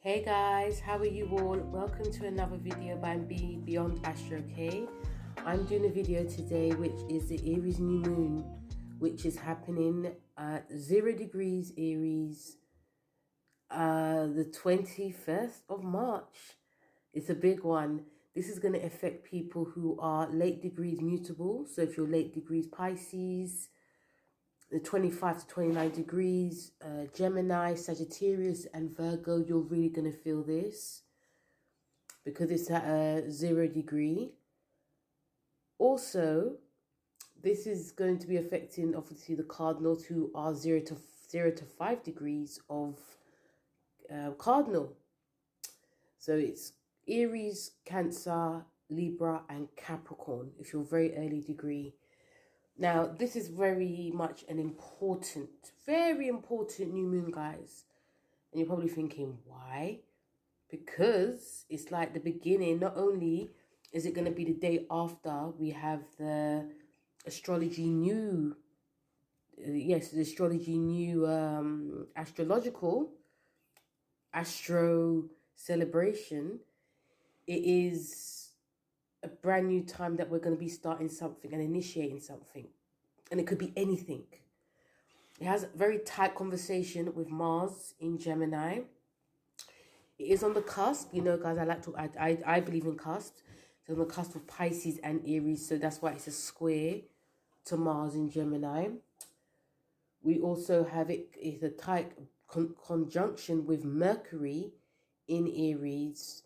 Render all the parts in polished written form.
Hey guys, how are you all? Welcome to another video by B Beyond Astro K. I'm doing a video today which is the Aries new moon, which is happening at 0 degrees Aries, the 21st of March. It's a big one. This is going to affect people who are late degrees mutable. So if you're late degrees Pisces, the 25 to 29 degrees, Gemini, Sagittarius, and Virgo, you're really going to feel this because it's at a 0 degree. Also, this is going to be affecting, obviously, the cardinals who are 0 to 5 degrees of cardinal. So it's Aries, Cancer, Libra, and Capricorn if you're very early degree. Now, this is very much an important, very important new moon, guys. And you're probably thinking, why? Because it's like the beginning. Not only is it going to be the day after we have the astrology new, the astrology new astrological astro celebration. It is a brand new time that we're going to be starting something and initiating something. And it could be anything. It has a very tight conversation with Mars in Gemini. It is on the cusp. You know, guys, I believe in cusps. It's on the cusp of Pisces and Aries. So that's why it's a square to Mars in Gemini. We also have it's a tight conjunction with Mercury in Aries.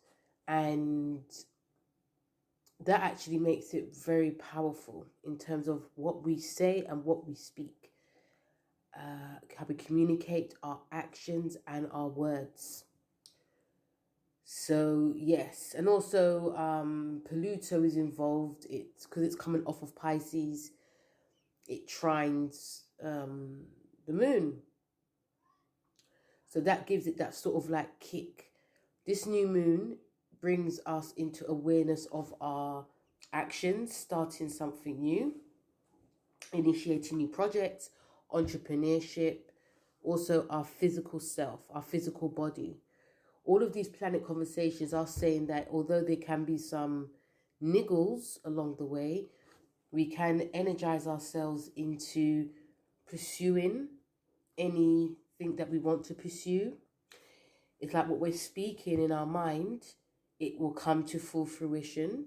And that actually makes it very powerful in terms of what we say and what we speak. How we communicate our actions and our words. So, yes. And also, Pluto is involved. It's because it's coming off of Pisces. It trines the moon. So that gives it that sort of like kick. This new moon brings us into awareness of our actions, starting something new, initiating new projects, entrepreneurship, also our physical self, our physical body. All of these planet conversations are saying that although there can be some niggles along the way, we can energize ourselves into pursuing anything that we want to pursue. It's like what we're speaking in our mind, it will come to full fruition,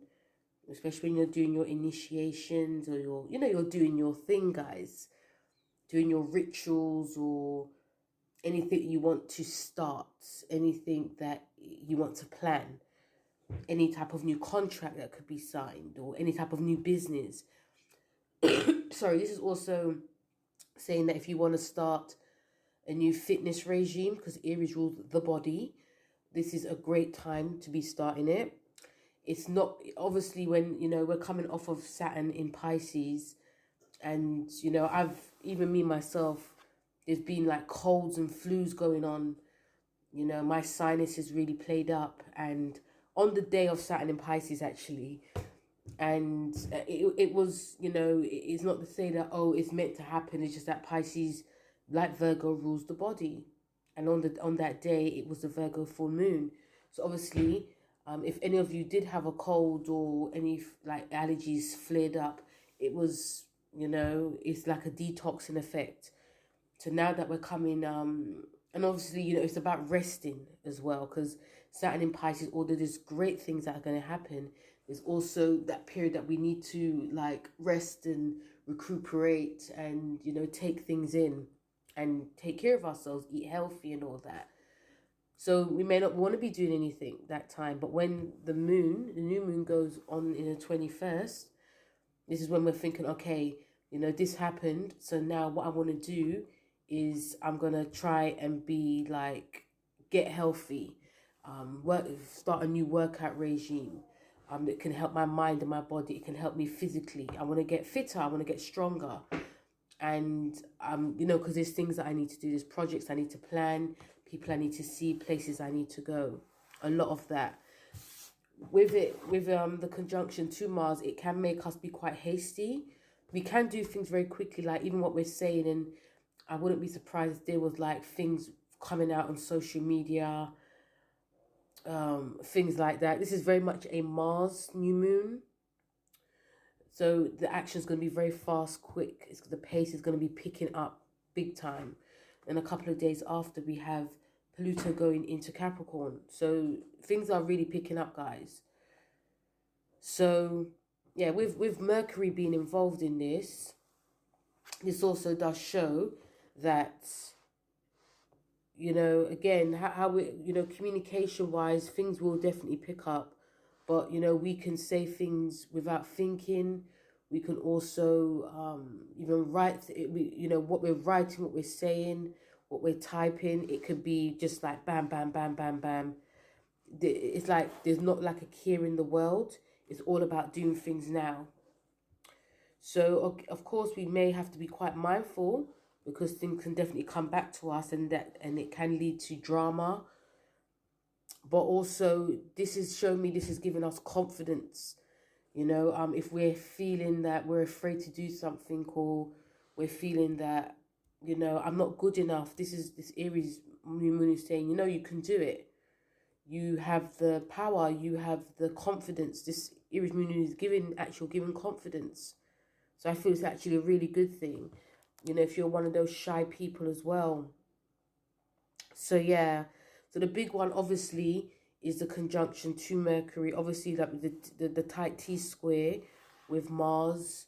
especially when you're doing your initiations or you're doing your thing, guys, doing your rituals or anything you want to start, anything that you want to plan, any type of new contract that could be signed or any type of new business. Sorry, this is also saying that if you want to start a new fitness regime, because Aries rules the body, this is a great time to be starting it. It's not, obviously, when, we're coming off of Saturn in Pisces, and, even me, myself, there's been like colds and flus going on. My sinus is really played up, and on the day of Saturn in Pisces, actually, and it was, it's not to say that, oh, it's meant to happen. It's just that Pisces, like Virgo, rules the body. And on that day, it was the Virgo full moon. So obviously, if any of you did have a cold or any like allergies flared up, it was, it's like a detoxing effect. So now that we're coming, and obviously, it's about resting as well, because Saturn in Pisces, although there's great things that are going to happen, there's also that period that we need to like rest and recuperate and, take things in and take care of ourselves, eat healthy and all that. So we may not want to be doing anything that time, but when the new moon goes on in the 21st, this is when we're thinking, okay, this happened. So now what I want to do is I'm going to try and be like, get healthy, start a new workout regime. That can help my mind and my body. It can help me physically. I want to get fitter. I want to get stronger. And, because there's things that I need to do. There's projects I need to plan, people I need to see, places I need to go. A lot of that. With the conjunction to Mars, it can make us be quite hasty. We can do things very quickly, like even what we're saying. And I wouldn't be surprised if there was like things coming out on social media things like that. This is very much a Mars new moon. So the action is going to be very fast, quick. The pace is going to be picking up big time. And a couple of days after, we have Pluto going into Capricorn. So things are really picking up, guys. So, yeah, with Mercury being involved in this also does show that, you know, again, how we, you know, communication-wise, things will definitely pick up. But, you know, we can say things without thinking. We can also even write, you know, what we're writing, what we're saying, what we're typing. It could be just like bam, bam, bam, bam, bam. It's like there's not like a care in the world. It's all about doing things now. So, of course, we may have to be quite mindful because things can definitely come back to us, and it can lead to drama. But also, this is showing me, this is giving us confidence. You know, if we're feeling that we're afraid to do something, or we're feeling that, you know, I'm not good enough. This Aries new moon is saying, you know, you can do it. You have the power. You have the confidence. This Aries moon is giving confidence. So I feel it's actually a really good thing. You know, if you're one of those shy people as well. So yeah. So the big one, obviously, is the conjunction to Mercury. Obviously, like the tight T-square with Mars.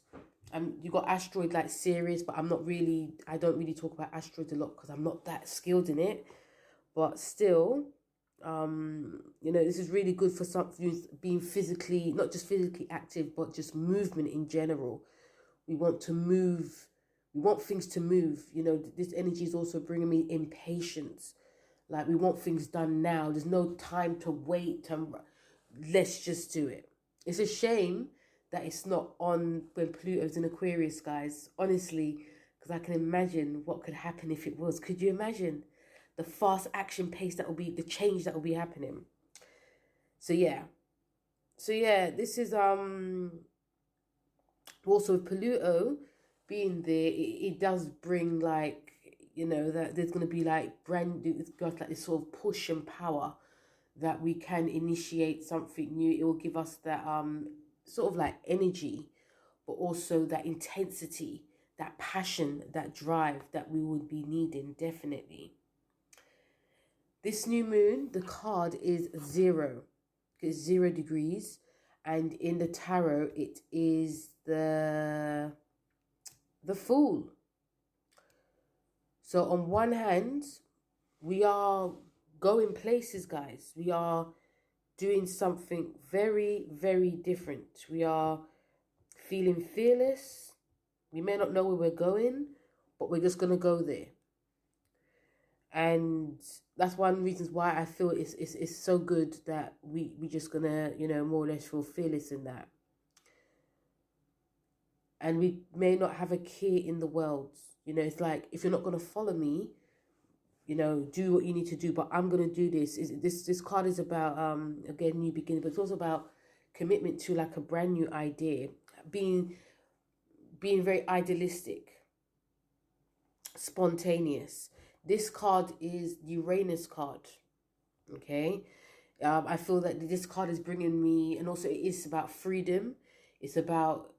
You got asteroid like Sirius, but I don't really talk about asteroids a lot because I'm not that skilled in it. But still, you know, this is really good for something being physically, not just physically active, but just movement in general. We want to move. We want things to move. You know, this energy is also bringing me impatience. Like, we want things done now. There's no time to wait. Let's just do it. It's a shame that it's not on when Pluto's in Aquarius, guys. Honestly, because I can imagine what could happen if it was. Could you imagine the fast action pace that will be, the change that will be happening? So yeah. This is also with Pluto being there. It does bring, like, you know, that there's going to be like it's got like this sort of push and power that we can initiate something new. It will give us that sort of like energy, but also that intensity, that passion, that drive that we would be needing, definitely. This new moon, the card is 0. It's 0 degrees. And in the tarot, it is the Fool. So on one hand, we are going places, guys. We are doing something very, very different. We are feeling fearless. We may not know where we're going, but we're just going to go there. And that's one of the reasons why I feel it's so good that we just going to, you know, more or less feel fearless in that. And we may not have a care in the world. You know, it's like, if you're not going to follow me, you know, do what you need to do, but I'm going to do this. This card is about, again, new beginning, but it's also about commitment to like a brand new idea, being very idealistic, spontaneous. This card is the Uranus card, okay? I feel that this card is bringing me, and also it is about freedom. It's about,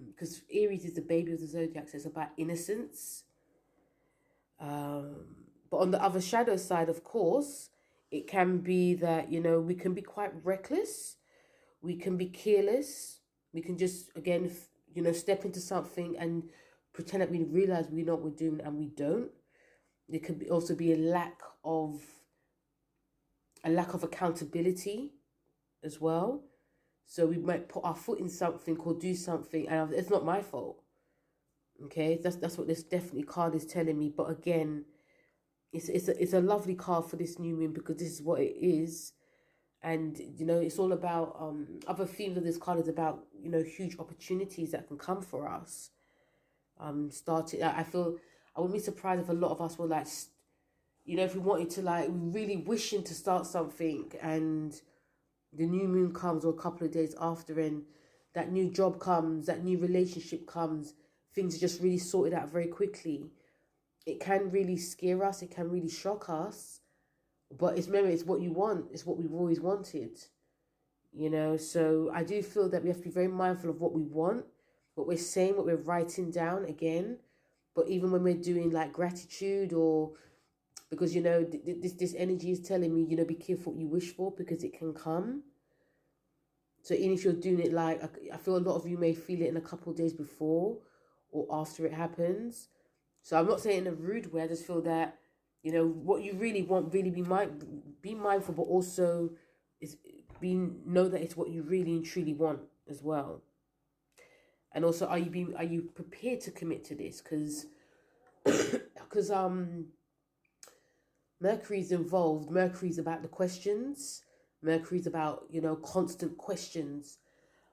because Aries is the baby of the zodiac, so it's about innocence. But on the other shadow side, of course, it can be that, you know, we can be quite reckless. We can be careless. We can just, again, you know, step into something and pretend that we realize we know what we're doing and we don't. There could also be a lack of accountability as well. So we might put our foot in something or do something, and it's not my fault. Okay, that's what this definitely card is telling me. But again, it's a lovely card for this new moon, because this is what it is. And, you know, it's all about other themes of this card is about, you know, huge opportunities that can come for us. I feel I wouldn't be surprised if a lot of us were like, you know, if we wanted to, like, really wishing to start something, and the new moon comes, or a couple of days after, and that new job comes, that new relationship comes, things are just really sorted out very quickly. It can really scare us. It can really shock us. But remember, it's what you want. It's what we've always wanted. You know, so I do feel that we have to be very mindful of what we want, what we're saying, what we're writing down again. But even when we're doing like gratitude, or because, you know, this energy is telling me, you know, be careful what you wish for, because it can come. So even if you're doing it, like, I feel a lot of you may feel it in a couple of days before or after it happens. So I'm not saying in a rude way. I just feel that, you know, what you really want, really be mindful, but also know that it's what you really and truly want as well. And also, are you prepared to commit to this? Because Mercury's involved. Mercury's about the questions. Mercury's about, you know, constant questions,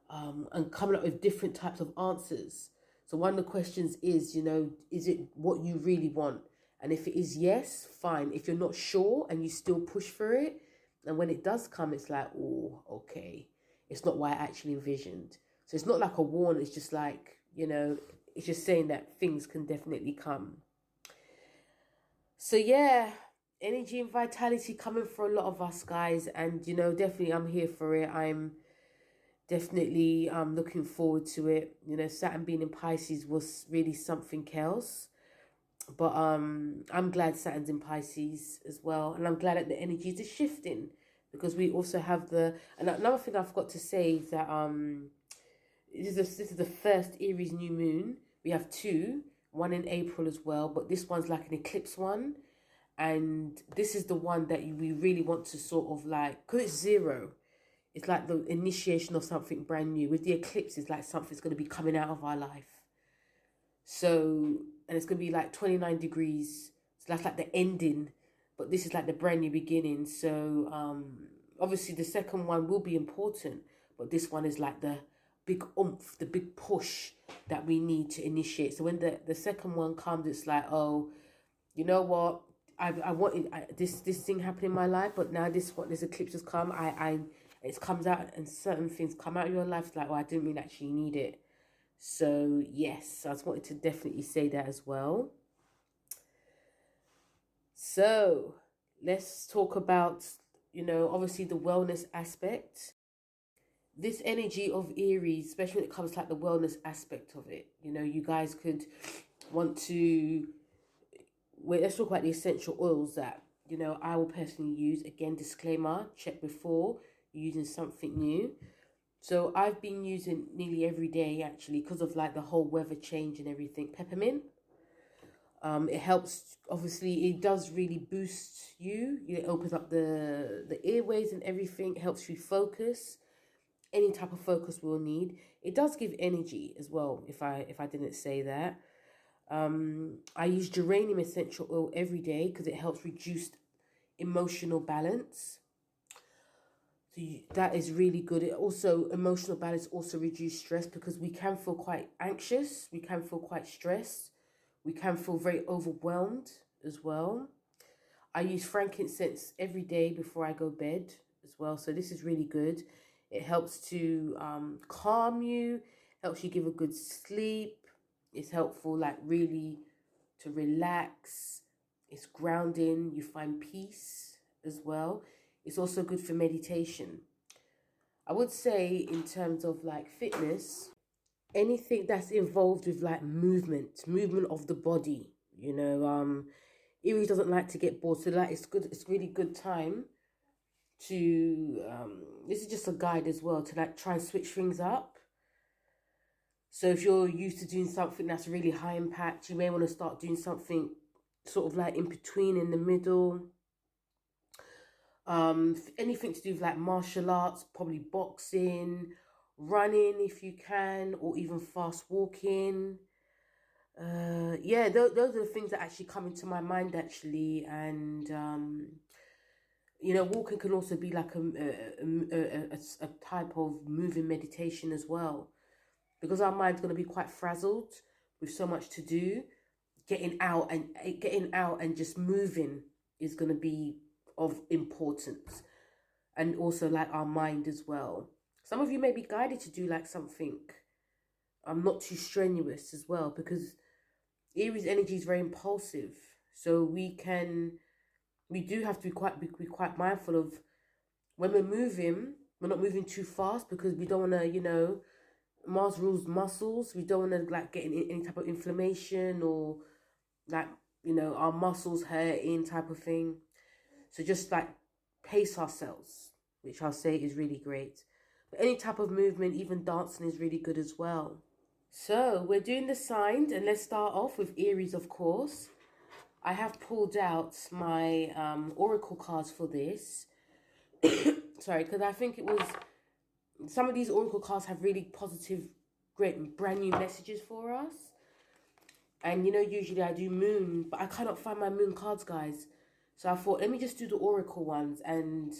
and coming up with different types of answers. So one of the questions is, you know, is it what you really want? And if it is yes, fine. If you're not sure and you still push for it, and when it does come, it's like, oh, okay, it's not what I actually envisioned. So it's not like a warning. It's just like, you know, it's just saying that things can definitely come. So yeah, energy and vitality coming for a lot of us, guys. And, you know, definitely I'm here for it. I'm definitely looking forward to it. You know, Saturn being in Pisces was really something else. But I'm glad Saturn's in Pisces as well. And I'm glad that the energies are shifting, because we also have and another thing I forgot to say is that this is the first Aries new moon. We have two, one in April as well, but this one's like an eclipse one. And this is the one that we really want to sort of like, because it's zero. It's like the initiation of something brand new. With the eclipse, it's like something's going to be coming out of our life. So, and it's going to be like 29 degrees. So that's like the ending. But this is like the brand new beginning. So, obviously the second one will be important. But this one is like the big oomph, the big push that we need to initiate. So when the second one comes, it's like, oh, you know what? I wanted this thing happen in my life, but now this eclipse has come. It comes out, and certain things come out of your life. It's like, oh, I didn't really actually need it. So yes, I just wanted to definitely say that as well. So let's talk about, you know, obviously the wellness aspect. This energy of Aries, especially when it comes to like the wellness aspect of it, you know, you guys could want to, let's talk about the essential oils that, you know, I will personally use. Again, disclaimer, check before using something new. So I've been using nearly every day, actually, because of like the whole weather change and everything. Peppermint. It helps, obviously, it does really boost you. It opens up the airways and everything. It helps you focus. Any type of focus we'll need. It does give energy as well, if I didn't say that. I use geranium essential oil every day because it helps reduce emotional balance. So that is really good. It also, emotional balance also reduce stress, because we can feel quite anxious. We can feel quite stressed. We can feel very overwhelmed as well. I use frankincense every day before I go to bed as well. So this is really good. It helps to calm you, helps you give a good sleep. It's helpful, like, really to relax. It's grounding. You find peace as well. It's also good for meditation. I would say in terms of like fitness, anything that's involved with like movement of the body, you know, Aries doesn't like to get bored. So like it's good, it's really good time to, this is just a guide as well, to like try and switch things up. So if you're used to doing something that's really high impact, you may want to start doing something sort of like in between, in the middle. Anything to do with like martial arts, probably boxing, running if you can, or even fast walking. Yeah, those are the things that actually come into my mind, actually. And you know, walking can also be like a type of moving meditation as well, because our mind's going to be quite frazzled with so much to do. Getting out and just moving is going to be of importance. And also like our mind as well. Some of you may be guided to do like something not too strenuous as well, because Aries energy is very impulsive. So we can we do have to be quite mindful of when we're moving. We're not moving too fast because we don't want to, you know, Mars rules muscles. We don't want to like get any type of inflammation or like, you know, our muscles hurting type of thing. So just like pace ourselves, which I'll say is really great. But any type of movement, even dancing, is really good as well. So we're doing the signs, and let's start off with Aries, of course. I have pulled out my oracle cards for this. Sorry, because I think it was, some of these oracle cards have really positive, great, brand new messages for us. And, you know, usually I do moon, but I cannot find my moon cards, guys. So I thought, let me just do the oracle ones. And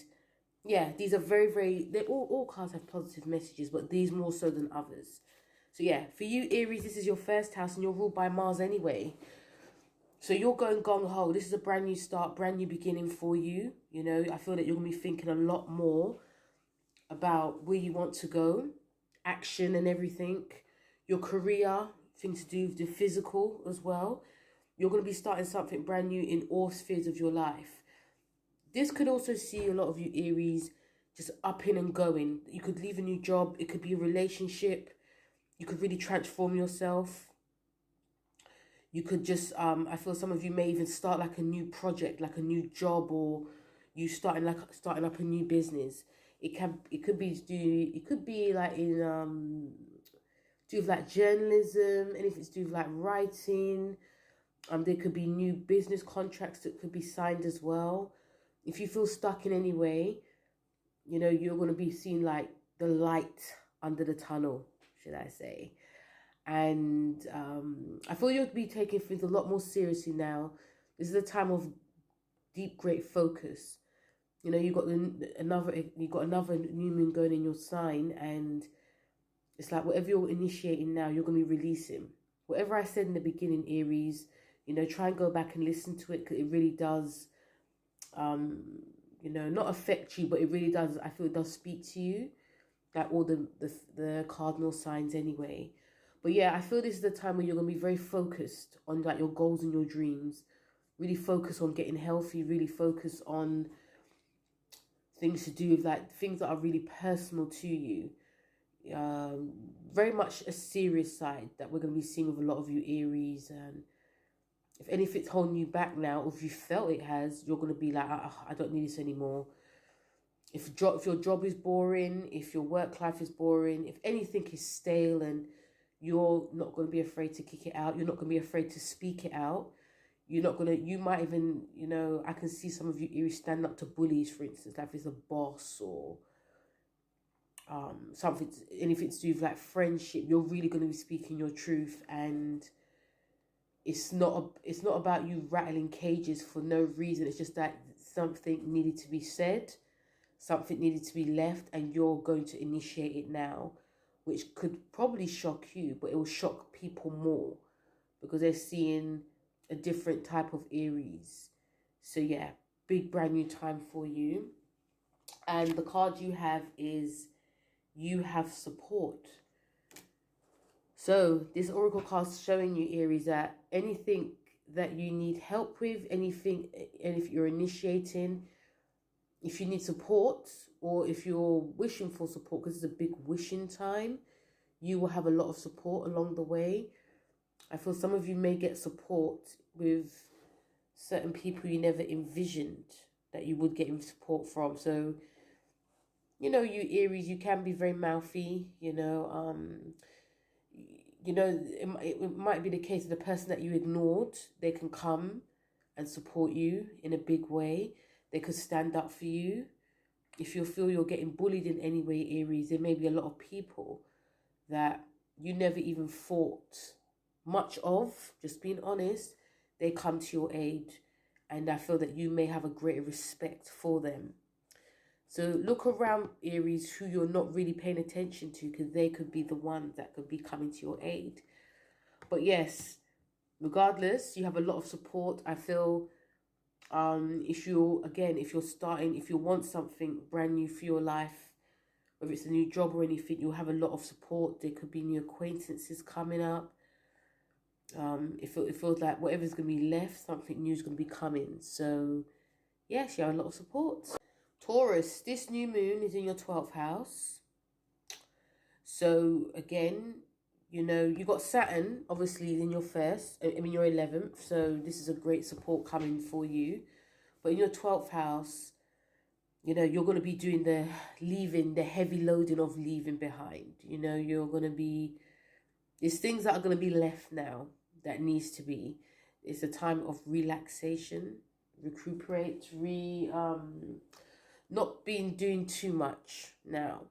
yeah, these are very, they all cards have positive messages, but these more so than others. So yeah, for you, Aries, this is your first house and you're ruled by Mars anyway. So you're going gung-ho. This is a brand new start, brand new beginning for you. You know, I feel that you're going to be thinking a lot more about where you want to go, action and everything. Your career, things to do with the physical as well. You're going to be starting something brand new in all spheres of your life. This could also see a lot of you Aries just upping and going. You could leave a new job. It could be a relationship. You could really transform yourself. You could just, I feel some of you may even start like a new project, like a new job, or you starting up a new business. It could be like in do with like journalism, and if it's do with like writing, there could be new business contracts that could be signed as well. If you feel stuck in any way, you know, you're going to be seeing like the light under the tunnel, should I say. And I feel you'll be taking things a lot more seriously now. This is a time of deep, great focus. You know, you got another new moon going in your sign, and it's like whatever you're initiating now, you're going to be releasing. Whatever I said in the beginning, Aries, you know, try and go back and listen to it, because it really does, you know, not affect you, but it really does. I feel it does speak to you, like all the cardinal signs anyway. But yeah, I feel this is the time where you're going to be very focused on like your goals and your dreams. Really focus on getting healthy. Really focus on things to do with like things that are really personal to you. Very much a serious side that we're going to be seeing with a lot of you Aries. And if anything's holding you back now, or if you felt it has, you're going to be like, I don't need this anymore. If your job is boring, if your work life is boring, if anything is stale, and you're not going to be afraid to kick it out. You're not going to be afraid to speak it out. You might even, you know, I can see some of you Aries stand up to bullies, for instance, like if it's a boss or something, anything to do with like friendship. You're really going to be speaking your truth, and it's not about you rattling cages for no reason. It's just that something needed to be said, something needed to be left, and you're going to initiate it now, which could probably shock you, but it will shock people more because they're seeing a different type of Aries. So yeah, big brand new time for you. And the card you have is you have support. So this oracle card is showing you, Aries, that anything that you need help with, and if you're initiating, if you need support, or if you're wishing for support, because it's a big wishing time, you will have a lot of support along the way. I feel some of you may get support with certain people you never envisioned that you would get support from. So, you know, you Aries, you can be very mouthy, you know. It might be the case of the person that you ignored, they can come and support you in a big way. They could stand up for you. If you feel you're getting bullied in any way, Aries, there may be a lot of people that you never even thought much of, just being honest, they come to your aid, and I feel that you may have a greater respect for them. So look around, Aries, who you're not really paying attention to, because they could be the ones that could be coming to your aid. But yes, regardless, you have a lot of support. I feel if you want something brand new for your life, whether it's a new job or anything, you'll have a lot of support. There could be new acquaintances coming up. It feels like whatever's going to be left, something new is going to be coming. So yes, you have a lot of support. Taurus, this new moon is in your 12th house. So again, you know, you got Saturn, obviously, in your your 11th. So this is a great support coming for you. But in your 12th house, you know, you're going to be doing the heavy loading of leaving behind. You know, you're going to be, there's things that are going to be left now that needs to be. It's a time of relaxation, recuperate, not being doing too much now.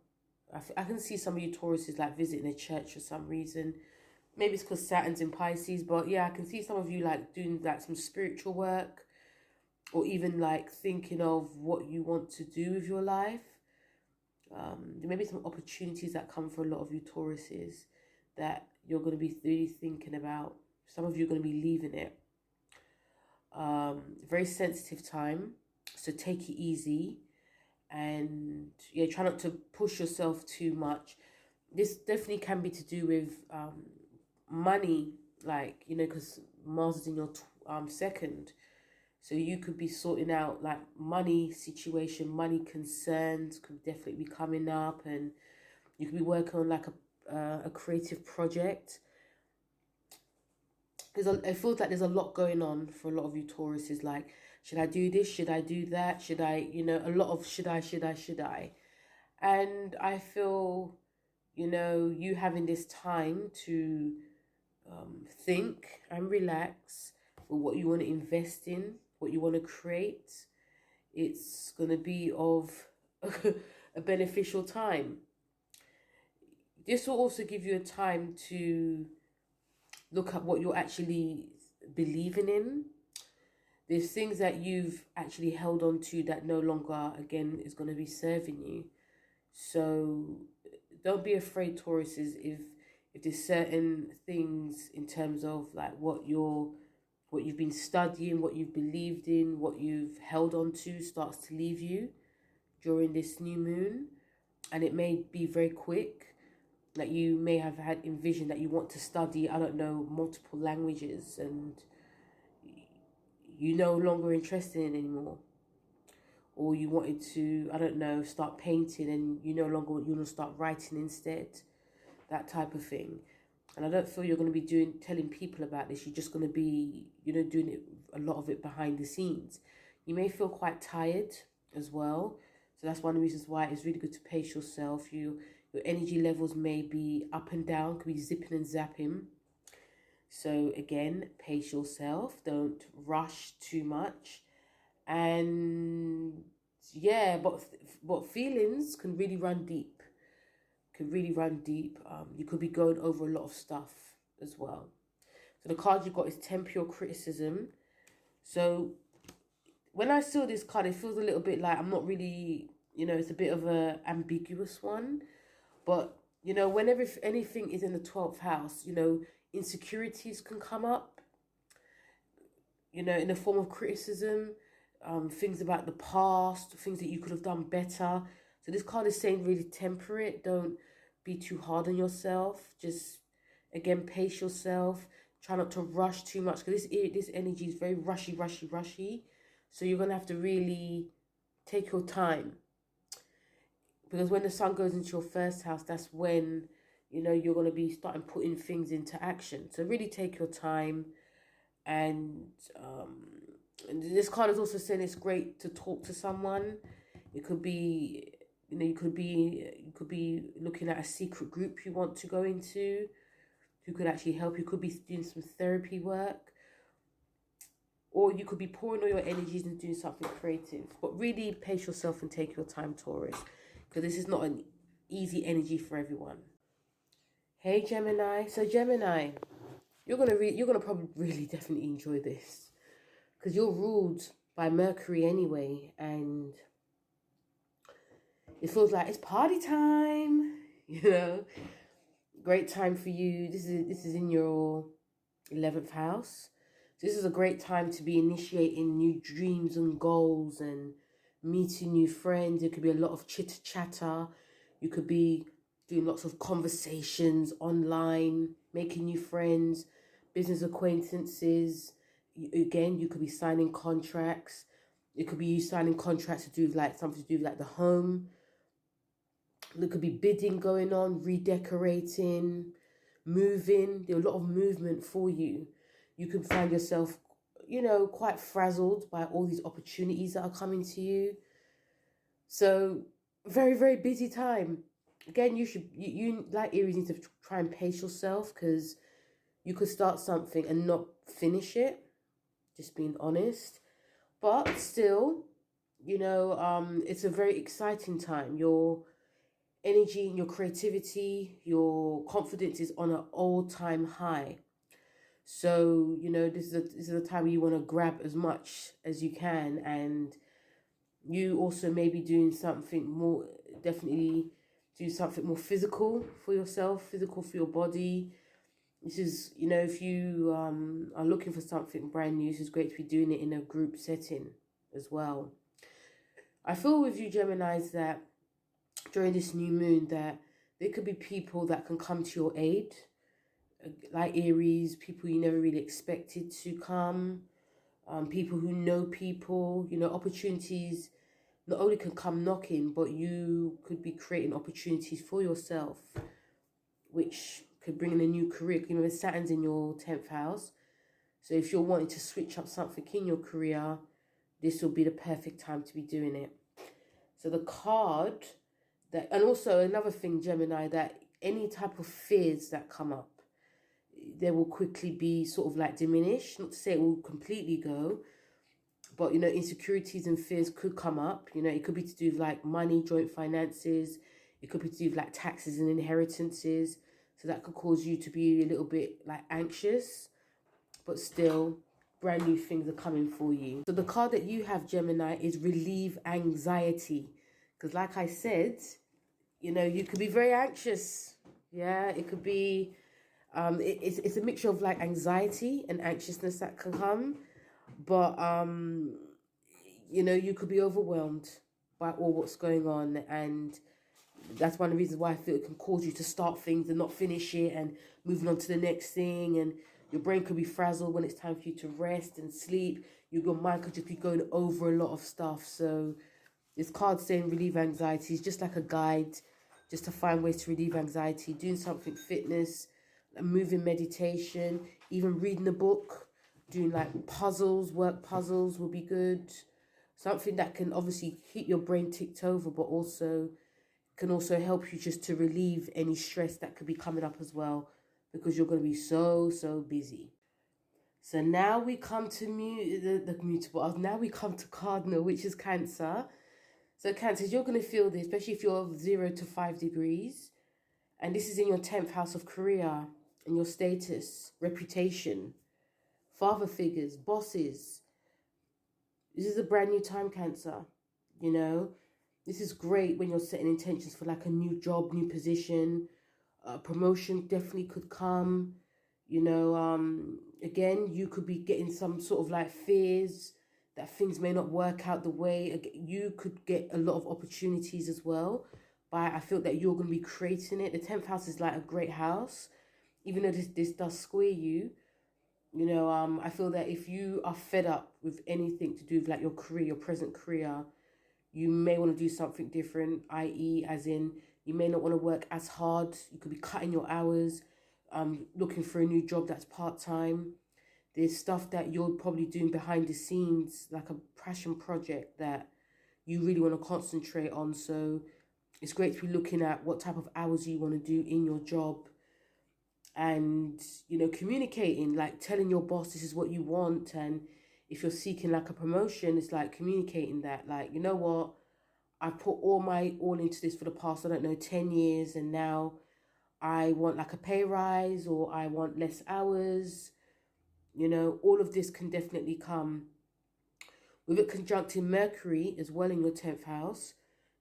I can see some of you Tauruses like visiting a church for some reason. Maybe it's because Saturn's in Pisces, but yeah, I can see some of you like doing like some spiritual work, or even like thinking of what you want to do with your life. There may be some opportunities that come for a lot of you Tauruses that you're going to be really thinking about. Some of you are going to be leaving it. Very sensitive time, so take it easy. And yeah, try not to push yourself too much. This definitely can be to do with money, like, you know, because Mars is in your second. So you could be sorting out like money situation, money concerns could definitely be coming up, and you could be working on like a creative project. It feels like there's a lot going on for a lot of you Tauruses, like, should I do this? Should I do that? Should I, you know, a lot of should I? And I feel, you know, you having this time to think and relax for what you want to invest in, what you want to create. It's going to be of a beneficial time. This will also give you a time to look at what you're actually believing in. There's things that you've actually held on to that no longer, again, is going to be serving you. So don't be afraid, Tauruses, if there's certain things in terms of like what you've been studying, what you've believed in, what you've held on to starts to leave you during this new moon. And it may be very quick. Like you may have had envisioned that you want to study, I don't know, multiple languages, and you're no longer interested in it anymore. Or you wanted to, I don't know, start painting, and you no longer want to start writing instead. That type of thing. And I don't feel you're going to be telling people about this. You're just going to be, you know, doing it, a lot of it behind the scenes. You may feel quite tired as well. So that's one of the reasons why it's really good to pace yourself. Your energy levels may be up and down, could be zipping and zapping. So again, pace yourself. Don't rush too much. And yeah, but feelings can really run deep. You could be going over a lot of stuff as well. So the card you got is temper your criticism. So when I saw this card, it feels a little bit like I'm not really, you know, it's a bit of a ambiguous one. But, you know, whenever anything is in the 12th house, you know, insecurities can come up, you know, in the form of criticism, things about the past, things that you could have done better. So this card is saying really temper it. Don't be too hard on yourself. Just, again, pace yourself. Try not to rush too much, because this energy is very rushy. So you're going to have to really take your time. Because when the sun goes into your first house, that's when, you know, you're going to be starting putting things into action. So really take your time. And this card is also saying it's great to talk to someone. It could be, you know, you could be looking at a secret group you want to go into, who could actually help. You could be doing some therapy work, or you could be pouring all your energies and doing something creative. But really pace yourself and take your time, Taurus, because this is not an easy energy for everyone. Hey, Gemini. So Gemini, you're gonna probably really definitely enjoy this, because you're ruled by Mercury anyway, and it feels like it's party time, you know. Great time for you. This is in your 11th house. So this is a great time to be initiating new dreams and goals and meeting new friends. There could be a lot of chitter chatter. You could be doing lots of conversations online, making new friends, business acquaintances. Again, you could be signing contracts. It could be you signing contracts to do with like something to do with like the home. There could be bidding going on, redecorating, moving. There's a lot of movement for you. You could find yourself, you know, quite frazzled by all these opportunities that are coming to you. So very, very busy time. Again, you like Aries, need to try and pace yourself, because you could start something and not finish it. Just being honest. But still, you know, it's a very exciting time. Your energy and your creativity, your confidence is on an all-time high. So, you know, this is a time where you want to grab as much as you can, and you also may be doing something more, definitely do something more physical for yourself, physical for your body. This is, you know, if you are looking for something brand new, this is great to be doing it in a group setting as well. I feel with you, Geminis, that during this new moon that there could be people that can come to your aid, like Aries, people you never really expected to come, people who know people, you know, opportunities not only can come knocking, but you could be creating opportunities for yourself, which could bring in a new career. You know, Saturn's in your 10th house. So if you're wanting to switch up something in your career, this will be the perfect time to be doing it. So the card that, and also another thing, Gemini, that any type of fears that come up, they will quickly be sort of like diminished. Not to say it will completely go, but, you know, insecurities and fears could come up. You know, it could be to do with like money, joint finances. It could be to do with like taxes and inheritances. So that could cause you to be a little bit like anxious, but still brand new things are coming for you. So the card that you have, Gemini, is relieve anxiety. Because like I said, you know, you could be very anxious. Yeah, it could be, it's a mixture of like anxiety and anxiousness that can come. But, you know, you could be overwhelmed by all what's going on. And that's one of the reasons why I feel it can cause you to start things and not finish it and moving on to the next thing. And your brain could be frazzled when it's time for you to rest and sleep. Your mind could just be going over a lot of stuff. So this card saying relieve anxiety is just like a guide, just to find ways to relieve anxiety, doing something fitness, moving meditation, even reading a book, doing like puzzles, work puzzles will be good. Something that can obviously keep your brain ticked over, but also can also help you just to relieve any stress that could be coming up as well, because you're going to be so busy. So now we come to the mutable. Now we come to cardinal, which is Cancer. So Cancers, you're going to feel this, especially if you're 0 to 5 degrees. And this is in your 10th house of career and your status, reputation, father figures, bosses. This is a brand new time, Cancer. You know, this is great when you're setting intentions for like a new job, new position. Promotion definitely could come. You know, again, you could be getting some sort of like fears that things may not work out the way. You could get a lot of opportunities as well. But I feel that you're going to be creating it. The 10th house is like a great house. Even though this does square you, you know, I feel that if you are fed up with anything to do with like your career, your present career, you may want to do something different, i.e. as in you may not want to work as hard. You could be cutting your hours, looking for a new job that's part-time. There's stuff that you're probably doing behind the scenes, like a passion project that you really want to concentrate on. So it's great to be looking at what type of hours you want to do in your job. And, you know, communicating, like telling your boss this is what you want. And if you're seeking like a promotion, it's like communicating that, like, you know what, I've put all into this for the past, I don't know, 10 years. And now I want like a pay rise, or I want less hours. You know, all of this can definitely come. With it conjuncting Mercury as well in your 10th house,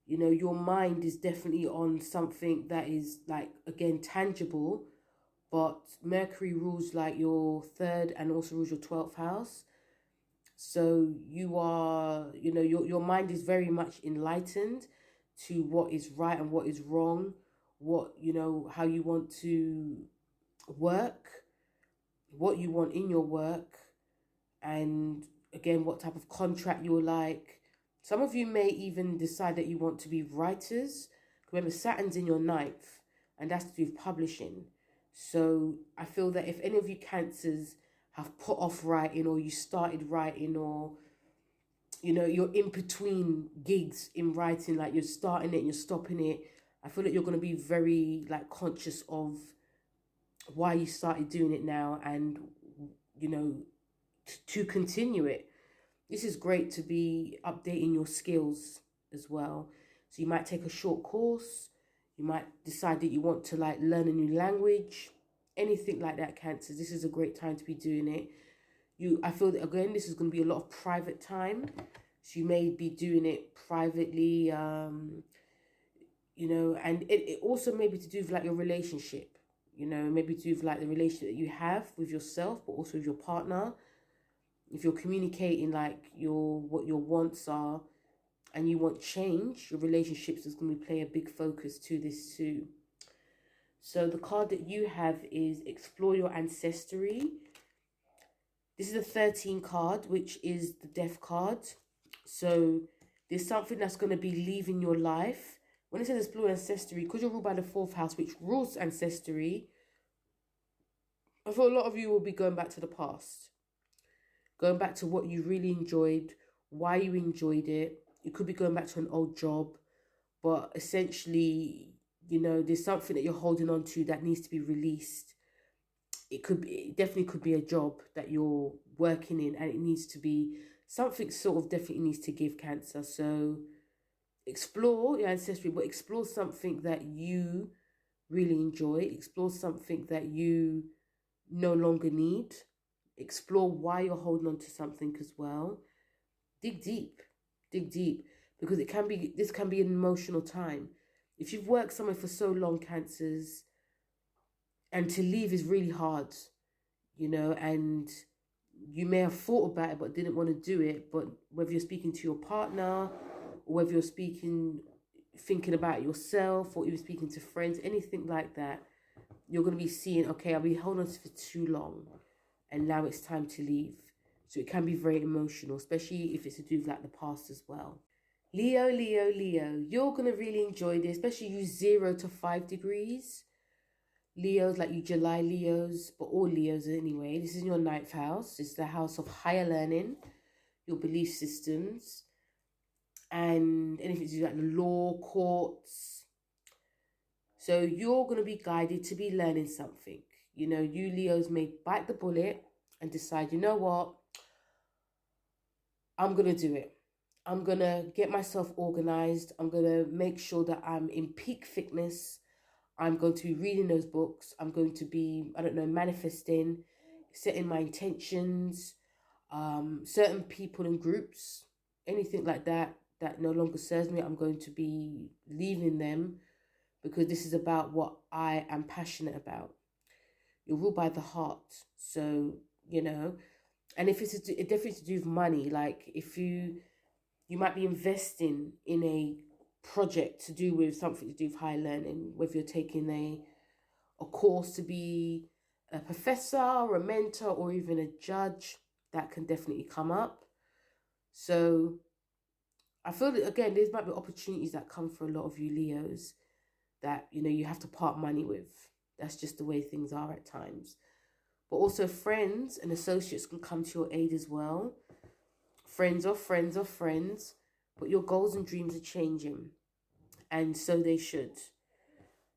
you know, your mind is definitely on something that is like, again, tangible. But Mercury rules like your 3rd and also rules your 12th house. So you are, you know, your mind is very much enlightened to what is right and what is wrong, what, you know, how you want to work, what you want in your work, and again, what type of contract you'll like. Some of you may even decide that you want to be writers. Remember, Saturn's in your 9th, and that's to do with publishing. So I feel that if any of you Cancers have put off writing, or you started writing, or, you know, you're in between gigs in writing, like you're starting it and you're stopping it, I feel that you're going to be very, like, conscious of why you started doing it now, and, you know, to continue it. This is great to be updating your skills as well. So you might take a short course. You might decide that you want to, like, learn a new language. Anything like that, Cancers. This is a great time to be doing it. I feel that, again, this is going to be a lot of private time. So you may be doing it privately, you know, and it also may be to do with, like, your relationship. You know, maybe to do with, like, the relationship that you have with yourself, but also with your partner. If you're communicating, like, what your wants are, and you want change, your relationships is going to play a big focus to this too. So the card that you have is Explore Your Ancestry. This is a 13 card, which is the Death card. So there's something that's going to be leaving your life. When it says Explore Your Ancestry, because you're ruled by the 4th house, which rules ancestry, I feel a lot of you will be going back to the past. Going back to what you really enjoyed, why you enjoyed it. It could be going back to an old job, but essentially, you know, there's something that you're holding on to that needs to be released. It definitely could be a job that you're working in, and it needs to be something sort of definitely needs to give, Cancer. So explore your ancestry, but explore something that you really enjoy. Explore something that you no longer need. Explore why you're holding on to something as well. Dig deep, because this can be an emotional time. If you've worked somewhere for so long, Cancers, and to leave is really hard, you know, and you may have thought about it but didn't want to do it. But whether you're speaking to your partner, or whether you're thinking about yourself, or even speaking to friends, anything like that, you're going to be seeing, okay, I've been holding on to it for too long, and now it's time to leave. So it can be very emotional, especially if it's to do with, like, the past as well. Leo, you're going to really enjoy this, especially you 0 to 5 degrees. Leos, like you July Leos, but all Leos anyway. This is your 9th house. It's the house of higher learning, your belief systems, and anything to do with, like, the law, courts. So you're going to be guided to be learning something. You know, you Leos may bite the bullet and decide, you know what, I'm going to do it. I'm going to get myself organized. I'm going to make sure that I'm in peak fitness. I'm going to be reading those books. I'm going to be, I don't know, manifesting, setting my intentions, certain people and groups, anything like that no longer serves me. I'm going to be leaving them, because this is about what I am passionate about. You're ruled by the heart. So, you know, and if it's definitely to do with money, like if you might be investing in a project to do with something to do with higher learning, whether you're taking a course to be a professor or a mentor or even a judge, that can definitely come up. So I feel that, again, there might be opportunities that come for a lot of you Leos that, you know, you have to part money with. That's just the way things are at times. But also friends and associates can come to your aid as well. Friends of friends of friends. But your goals and dreams are changing. And so they should.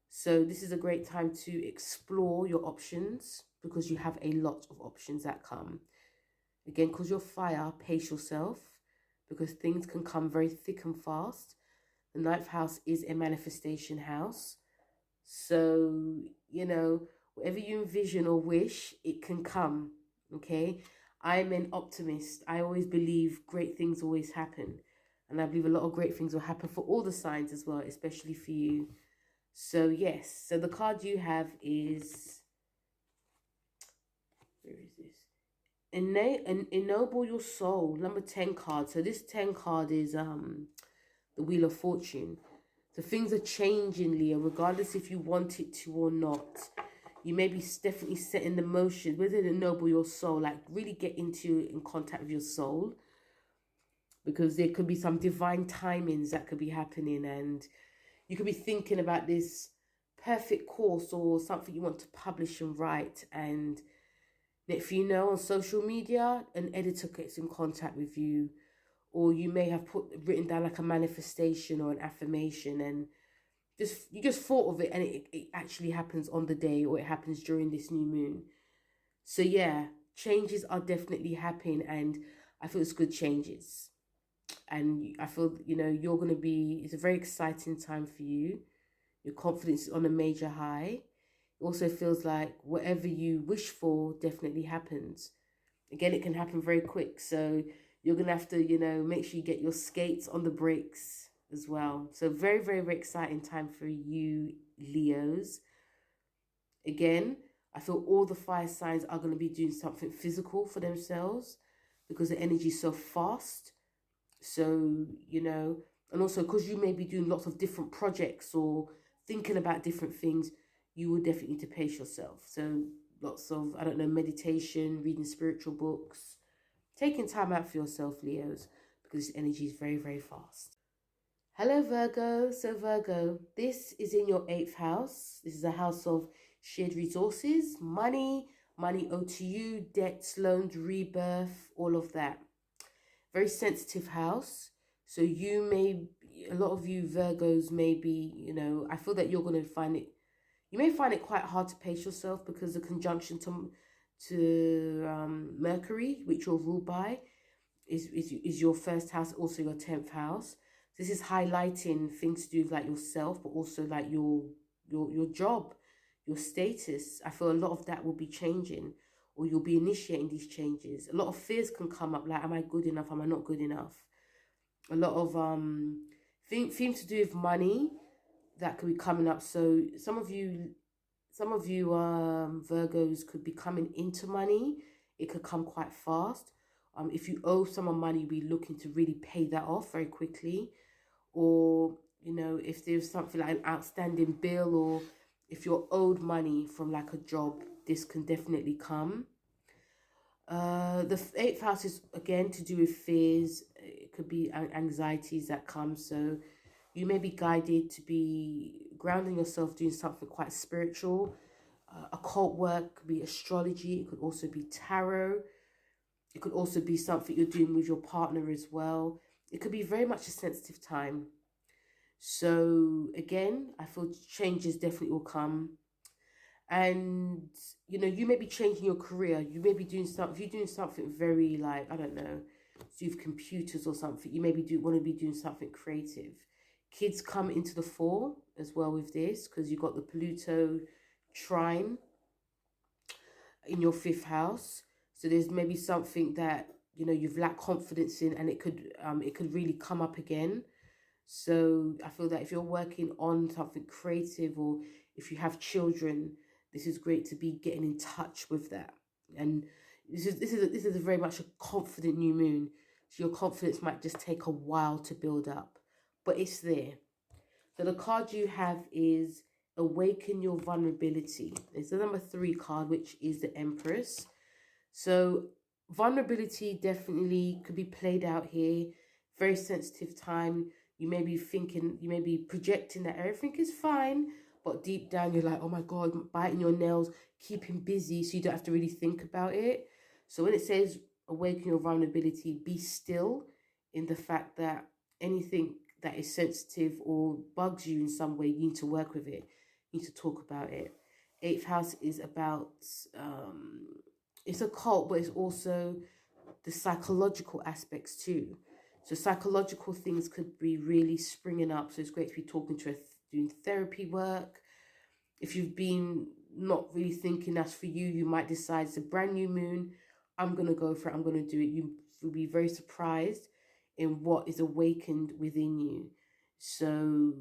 So this is a great time to explore your options, because you have a lot of options that come. Again, because you're fire, pace yourself, because things can come very thick and fast. The 9th house is a manifestation house. So, you know, whatever you envision or wish, it can come, okay? I'm an optimist. I always believe great things always happen. And I believe a lot of great things will happen for all the signs as well, especially for you. So, yes. So the card you have is... Where is this? Ennoble your soul. Number 10 card. So this 10 card is the Wheel of Fortune. So things are changing, Leo, regardless if you want it to or not. You may be definitely setting the motion, whether to ennoble your soul, like really get in contact with your soul, because there could be some divine timings that could be happening, and you could be thinking about this perfect course or something you want to publish and write, and if you know, on social media, an editor gets in contact with you, or you may have written down like a manifestation or an affirmation, and you just thought of it, and it actually happens on the day, or it happens during this new moon. So yeah, changes are definitely happening, and I feel it's good changes. And I feel, you know, it's a very exciting time for you. Your confidence is on a major high. It also feels like whatever you wish for definitely happens. Again, it can happen very quick. So you're going to have to, you know, make sure you get your skates on the brakes as well. So very, very, very exciting time for you, Leos. Again, I feel all the fire signs are going to be doing something physical for themselves because the energy is so fast. So, you know, and also because you may be doing lots of different projects or thinking about different things, you will definitely need to pace yourself. So lots of, I don't know, meditation, reading spiritual books, taking time out for yourself, Leos, because this energy is very, very fast. Hello, Virgo. So Virgo, this is in your 8th house. This is a house of shared resources, money owed to you, debts, loans, rebirth, all of that. Very sensitive house. So a lot of you Virgos may be, you know, I feel that you're going to you may find it quite hard to pace yourself because the conjunction to Mercury, which you're ruled by, is your 1st house, also your 10th house. This is highlighting things to do with like yourself, but also like your job, your status. I feel a lot of that will be changing, or you'll be initiating these changes. A lot of fears can come up, like, am I good enough? Am I not good enough? A lot of things to do with money that could be coming up. So some of you Virgos could be coming into money. It could come quite fast. If you owe someone money, be looking to really pay that off very quickly. Or, you know, if there's something like an outstanding bill, or if you're owed money from like a job, this can definitely come. The 8th house is again to do with fears. It could be anxieties that come. So you may be guided to be grounding yourself, doing something quite spiritual. Occult work could be astrology. It could also be tarot. It could also be something you're doing with your partner as well. It could be very much a sensitive time. So again, I feel changes definitely will come. And, you know, you may be changing your career. You may be doing something, if you're doing something very like, I don't know, to do with computers or something, you maybe want to be doing something creative. Kids come into the fore as well with this, because you've got the Pluto trine in your 5th house. So there's maybe something that, you know, you've lacked confidence in, and it could really come up again. So I feel that if you're working on something creative, or if you have children, this is great to be getting in touch with that. And this is a very much a confident new moon. So your confidence might just take a while to build up, but it's there. So the card you have is Awaken Your Vulnerability. It's the number 3 card, which is the Empress. So vulnerability definitely could be played out here. Very sensitive time. You may be thinking, you may be projecting that everything is fine, but deep down you're like, oh my God, biting your nails, keeping busy so you don't have to really think about it. So when it says awaken your vulnerability, be still in the fact that anything that is sensitive or bugs you in some way, you need to work with it. You need to talk about it. 8th house is about, it's a cult, but it's also the psychological aspects too. So psychological things could be really springing up. So it's great to be talking to doing therapy work. If you've been not really thinking that's for you, you might decide it's a brand new moon. I'm going to go for it. I'm going to do it. You will be very surprised in what is awakened within you. So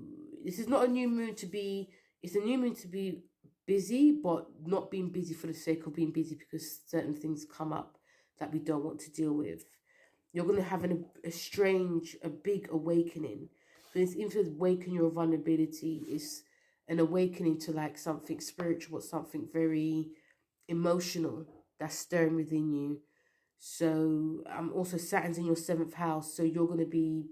this is not a new moon to be, it's a new moon to be busy, but not being busy for the sake of being busy, because certain things come up that we don't want to deal with. You're going to have a big awakening. So it's even to awaken your vulnerability. It's an awakening to like something spiritual, something very emotional that's stirring within you. So also Saturn's in your 7th house, so you're going to be,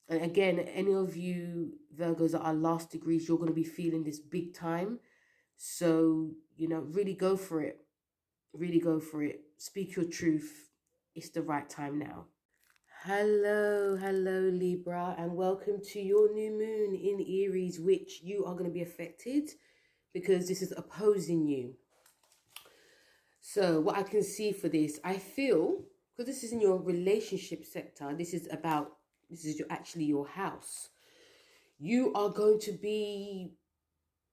and again, any of you Virgos that are last degrees, you're going to be feeling this big time. So, you know, really go for it. Really go for it. Speak your truth. It's the right time now. Hello, Libra, and welcome to your new moon in Aries, which you are going to be affected because this is opposing you. So what I can see for this, I feel, because this is in your relationship sector, this is actually your house. You are going to be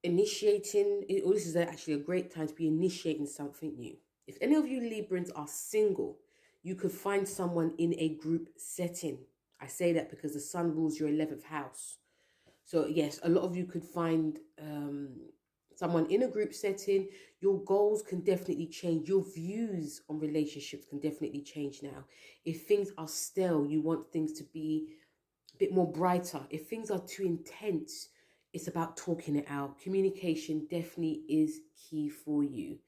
initiating, or this is actually a great time to be initiating something new. If any of you Librans are single, you could find someone in a group setting. I say that because the sun rules your 11th house. So yes, a lot of you could find someone in a group setting. Your goals can definitely change. Your views on relationships can definitely change now. If things are stale, you want things to be a bit more brighter. If things are too intense, it's about talking it out. Communication definitely is key for you.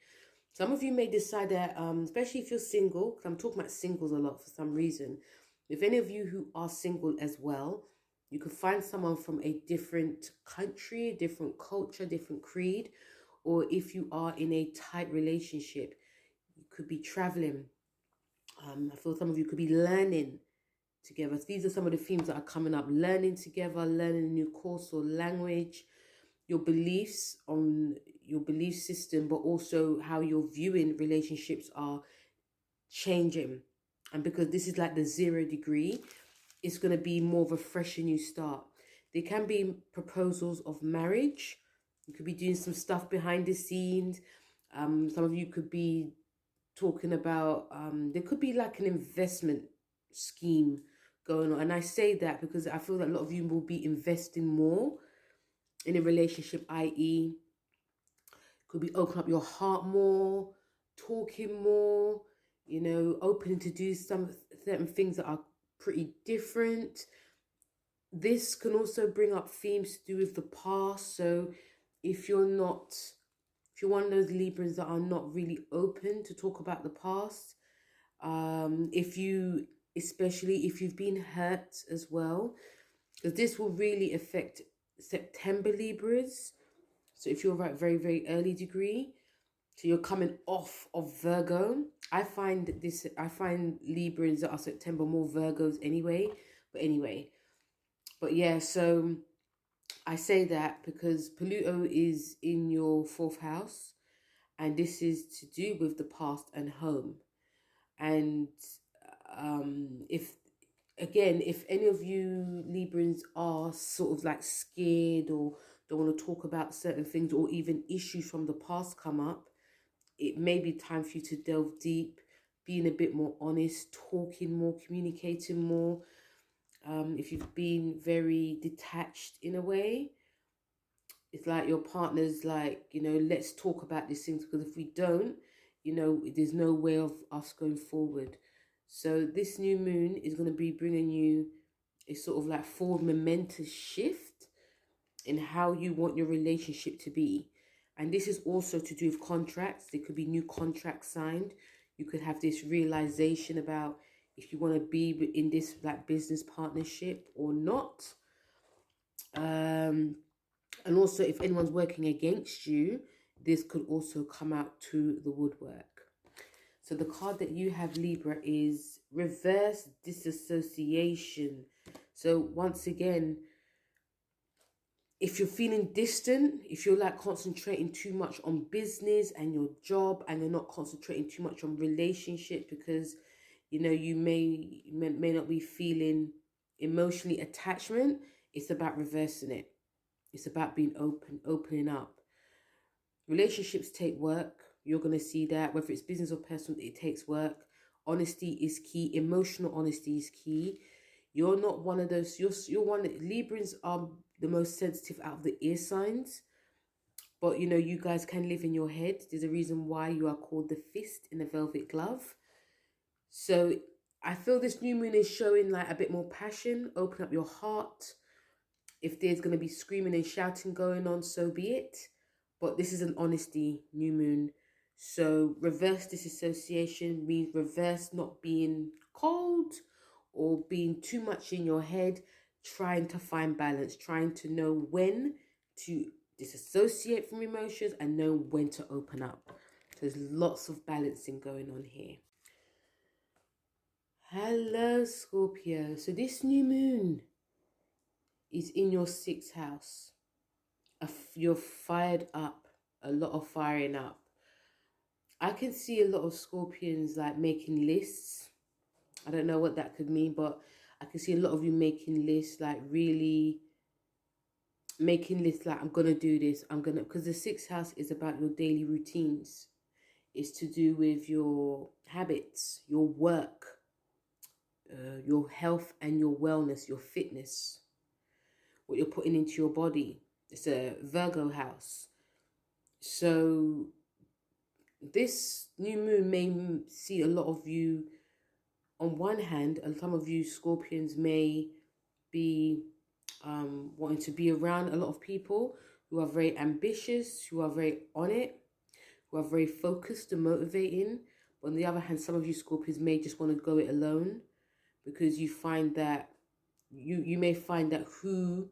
Some of you may decide that, especially if you're single, because I'm talking about singles a lot for some reason. If any of you who are single as well, you could find someone from a different country, different culture, different creed, or if you are in a tight relationship, you could be traveling. I feel some of you could be learning together. So these are some of the themes that are coming up. Learning together, learning a new course or language, your beliefs on your belief system, but also how you're viewing relationships are changing. And because this is like the 0 degree, it's going to be more of a fresh and new start. There can be proposals of marriage. You could be doing some stuff behind the scenes. Some of you could be talking about, there could be like an investment scheme going on. And I say that because I feel that a lot of you will be investing more in a relationship, i.e. could be opening up your heart more, talking more, you know, opening to do some certain things that are pretty different. This can also bring up themes to do with the past. So if you're one of those Librans that are not really open to talk about the past, especially if you've been hurt as well, because this will really affect September Libras. So if you're at very, very early degree, so you're coming off of Virgo. I find Librans that are September more Virgos anyway. But yeah, so I say that because Pluto is in your 4th house, and this is to do with the past and home. And if any of you Librans are sort of like scared or don't want to talk about certain things, or even issues from the past come up, it may be time for you to delve deep, being a bit more honest, talking more, communicating more. If you've been very detached in a way, it's like your partner's like, you know, let's talk about these things, because if we don't, you know, there's no way of us going forward. So this new moon is going to be bringing you a sort of like forward momentous shift in how you want your relationship to be. And this is also to do with contracts. There could be new contracts signed. You could have this realization about if you want to be in this like business partnership or not. And also if anyone's working against you, this could also come out to the woodwork. So the card that you have, Libra, is reverse disassociation. So once again, if you're feeling distant, if you're like concentrating too much on business and your job, and you're not concentrating too much on relationship because, you know, you may not be feeling emotionally attachment, it's about reversing it. It's about being opening up. Relationships take work. You're going to see that, whether it's business or personal, it takes work. Honesty is key. Emotional honesty is key. You're not one of those, you're one, Librans are the most sensitive out of the air signs. But, you know, you guys can live in your head. There's a reason why you are called the fist in a velvet glove. So I feel this new moon is showing like a bit more passion. Open up your heart. If there's going to be screaming and shouting going on, so be it. But this is an honesty new moon. So reverse disassociation means reverse not being cold or being too much in your head, trying to find balance, trying to know when to disassociate from emotions and know when to open up. So there's lots of balancing going on here. Hello, Scorpio. So this new moon is in your 6th house. You're fired up, a lot of firing up. I can see a lot of Scorpions like making lists. I don't know what that could mean, but I can see a lot of you making lists, like really making lists like, I'm going to do this. Because the 6th house is about your daily routines. It's to do with your habits, your work, your health and your wellness, your fitness, what you're putting into your body. It's a Virgo house. So this new moon may see a lot of you, on one hand, and some of you Scorpions may be wanting to be around a lot of people who are very ambitious, who are very on it, who are very focused and motivating. But on the other hand, some of you Scorpions may just want to go it alone, because you find that you may find that who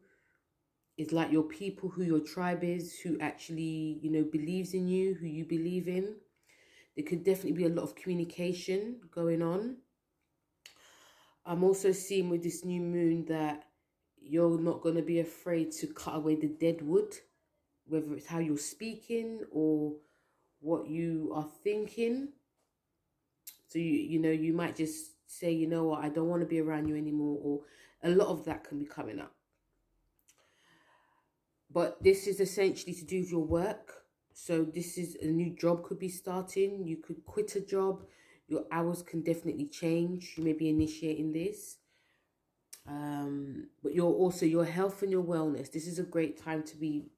is like your people, who your tribe is, who actually, you know, believes in you, who you believe in. There could definitely be a lot of communication going on. I'm also seeing with this new moon that you're not going to be afraid to cut away the dead wood, whether it's how you're speaking or what you are thinking. So, you know, you might just say, you know what, I don't want to be around you anymore, or a lot of that can be coming up. But this is essentially to do with your work. So this is a new job could be starting. You could quit a job. Your hours can definitely change. You may be initiating this. But you're also your health and your wellness. This is a great time to be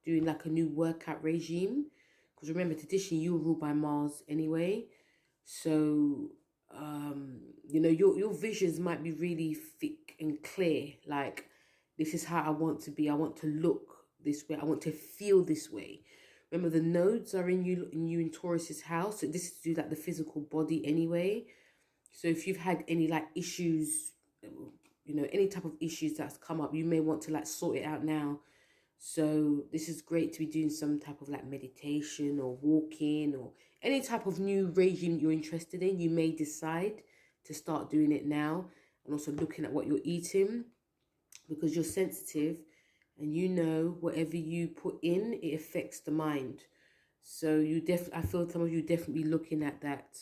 doing like a new workout regime. Because remember, traditionally, you were ruled by Mars anyway. So, you know, your visions might be really thick and clear. Like, this is how I want to be. I want to look this way. I want to feel this way. Remember, the nodes are in you in Taurus's house. So this is to do like the physical body anyway. So if you've had any like issues, you know, any type of issues that's come up, you may want to like sort it out now. So this is great to be doing some type of like meditation or walking or any type of new regime you're interested in. You may decide to start doing it now, and also looking at what you're eating, because you're sensitive and you know whatever you put in, it affects the mind. So I feel some of you definitely looking at that.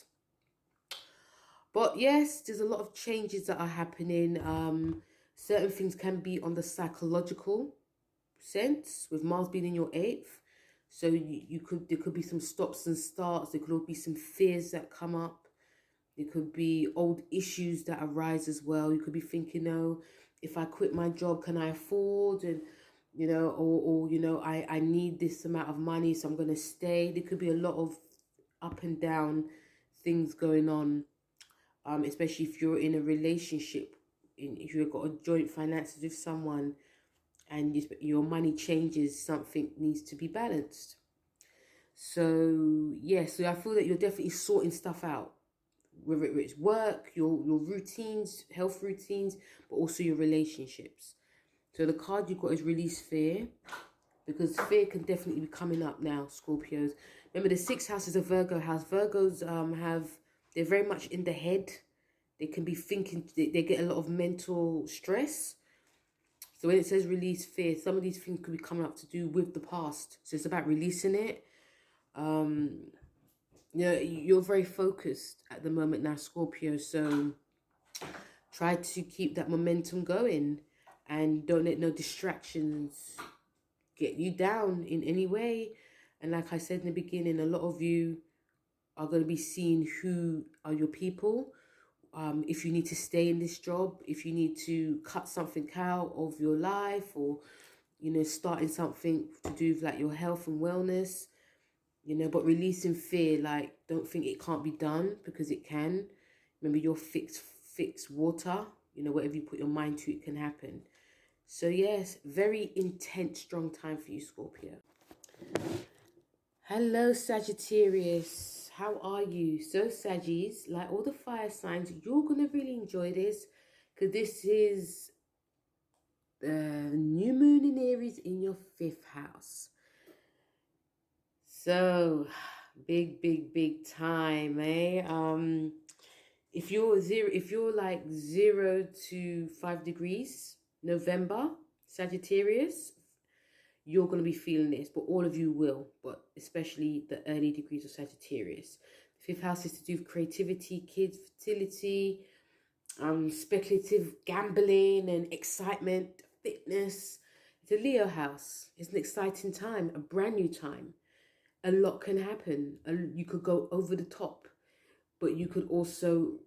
But yes, there's a lot of changes that are happening. Certain things can be on the psychological sense, with Mars being in your 8th. So there could be some stops and starts. There could also be some fears that come up. There could be old issues that arise as well. You could be thinking, oh, if I quit my job, can I afford? And, you know, or you know, I need this amount of money, so I'm going to stay. There could be a lot of up and down things going on, especially if you're in a relationship, if you've got a joint finances with someone, and your money changes, something needs to be balanced. So, yeah, so I feel that you're definitely sorting stuff out, whether it's work, your routines, health routines, but also your relationships. So the card you got is Release Fear, because fear can definitely be coming up now, Scorpios. Remember, the 6th house is a Virgo house. Virgos they're very much in the head. They can be thinking, they get a lot of mental stress. So when it says release fear, some of these things could be coming up to do with the past. So it's about releasing it. You know, you're very focused at the moment now, Scorpio. So try to keep that momentum going, and don't let no distractions get you down in any way. And like I said in the beginning, a lot of you are going to be seeing who are your people. If you need to stay in this job, if you need to cut something out of your life, or, you know, starting something to do with like your health and wellness, you know, but releasing fear, like, don't think it can't be done, because it can. Remember, you're fixed water, you know, whatever you put your mind to, it can happen. So yes, very intense, strong time for you, Scorpio. Hello, Sagittarius. How are you? So, Saggies, like all the fire signs, you're going to really enjoy this because this is the new moon in Aries in your 5th house. So, big time, eh? If you're like 0 to 5 degrees, November, Sagittarius, you're going to be feeling this, but all of you will, but especially the early degrees of Sagittarius. The 5th house is to do with creativity, kids, fertility, speculative gambling and excitement, fitness. It's a Leo house. It's an exciting time, a brand new time. A lot can happen. You could go over the top, but you could also,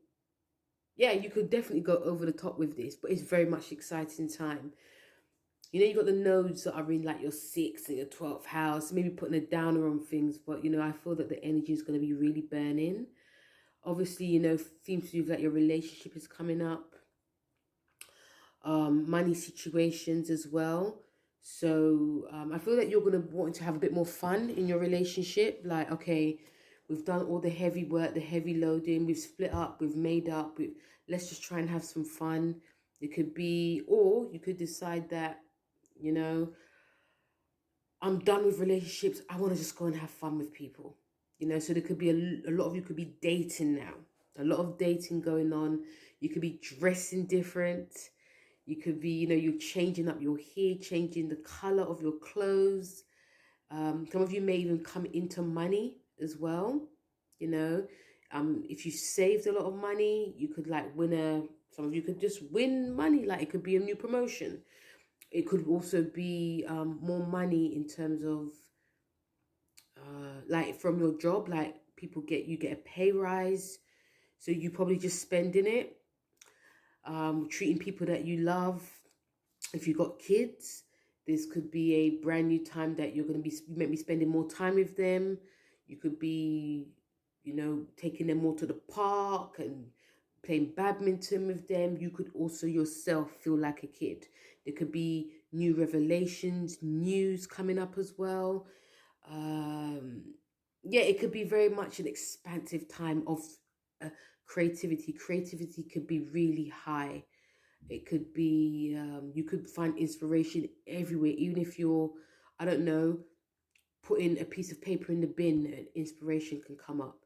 yeah, you could definitely go over the top with this, but it's very much exciting time. You know, you got the nodes that are in like your 6th and your 12th house, maybe putting a downer on things, but you know, I feel that the energy is going to be really burning. Obviously, you know, seems to do that your relationship is coming up. Money situations as well. So I feel that you're going to want to have a bit more fun in your relationship. Like, okay, we've done all the heavy work, the heavy loading, we've split up, we've made up, let's just try and have some fun. It could be, or you could decide that, you know, I'm done with relationships. I want to just go and have fun with people. You know, so there could be a lot of you could be dating now. A lot of dating going on. You could be dressing different. You could be, you know, you're changing up your hair, changing the color of your clothes. Some of you may even come into money as well. You know, if you saved a lot of money, you could like some of you could just win money. Like it could be a new promotion. It could also be more money in terms of like from your job, like you get a pay rise. So you probably just spending it, treating people that you love. If you got kids, this could be a brand new time that you might be spending more time with them. You could be, you know, taking them more to the park and playing badminton with them. You could also yourself feel like a kid. There could be new revelations, news coming up as well. Yeah, it could be very much an expansive time of creativity. Creativity could be really high. It could be, you could find inspiration everywhere. Even if you're, I don't know, putting a piece of paper in the bin, and inspiration can come up.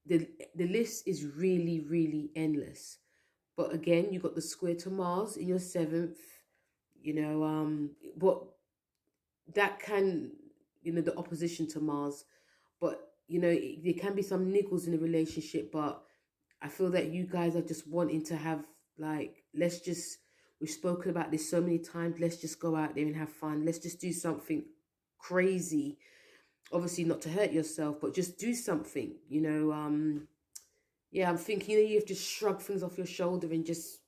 The list is really endless. But again, you got the square to Mars in your 7th, you know, but that can, you know, the opposition to Mars. But, you know, there can be some niggles in the relationship, but I feel that you guys are just wanting to have, like, we've spoken about this so many times, let's just go out there and have fun. Let's just do something crazy. Obviously not to hurt yourself, but just do something, you know. Yeah, I'm thinking, you know, you have to shrug things off your shoulder and just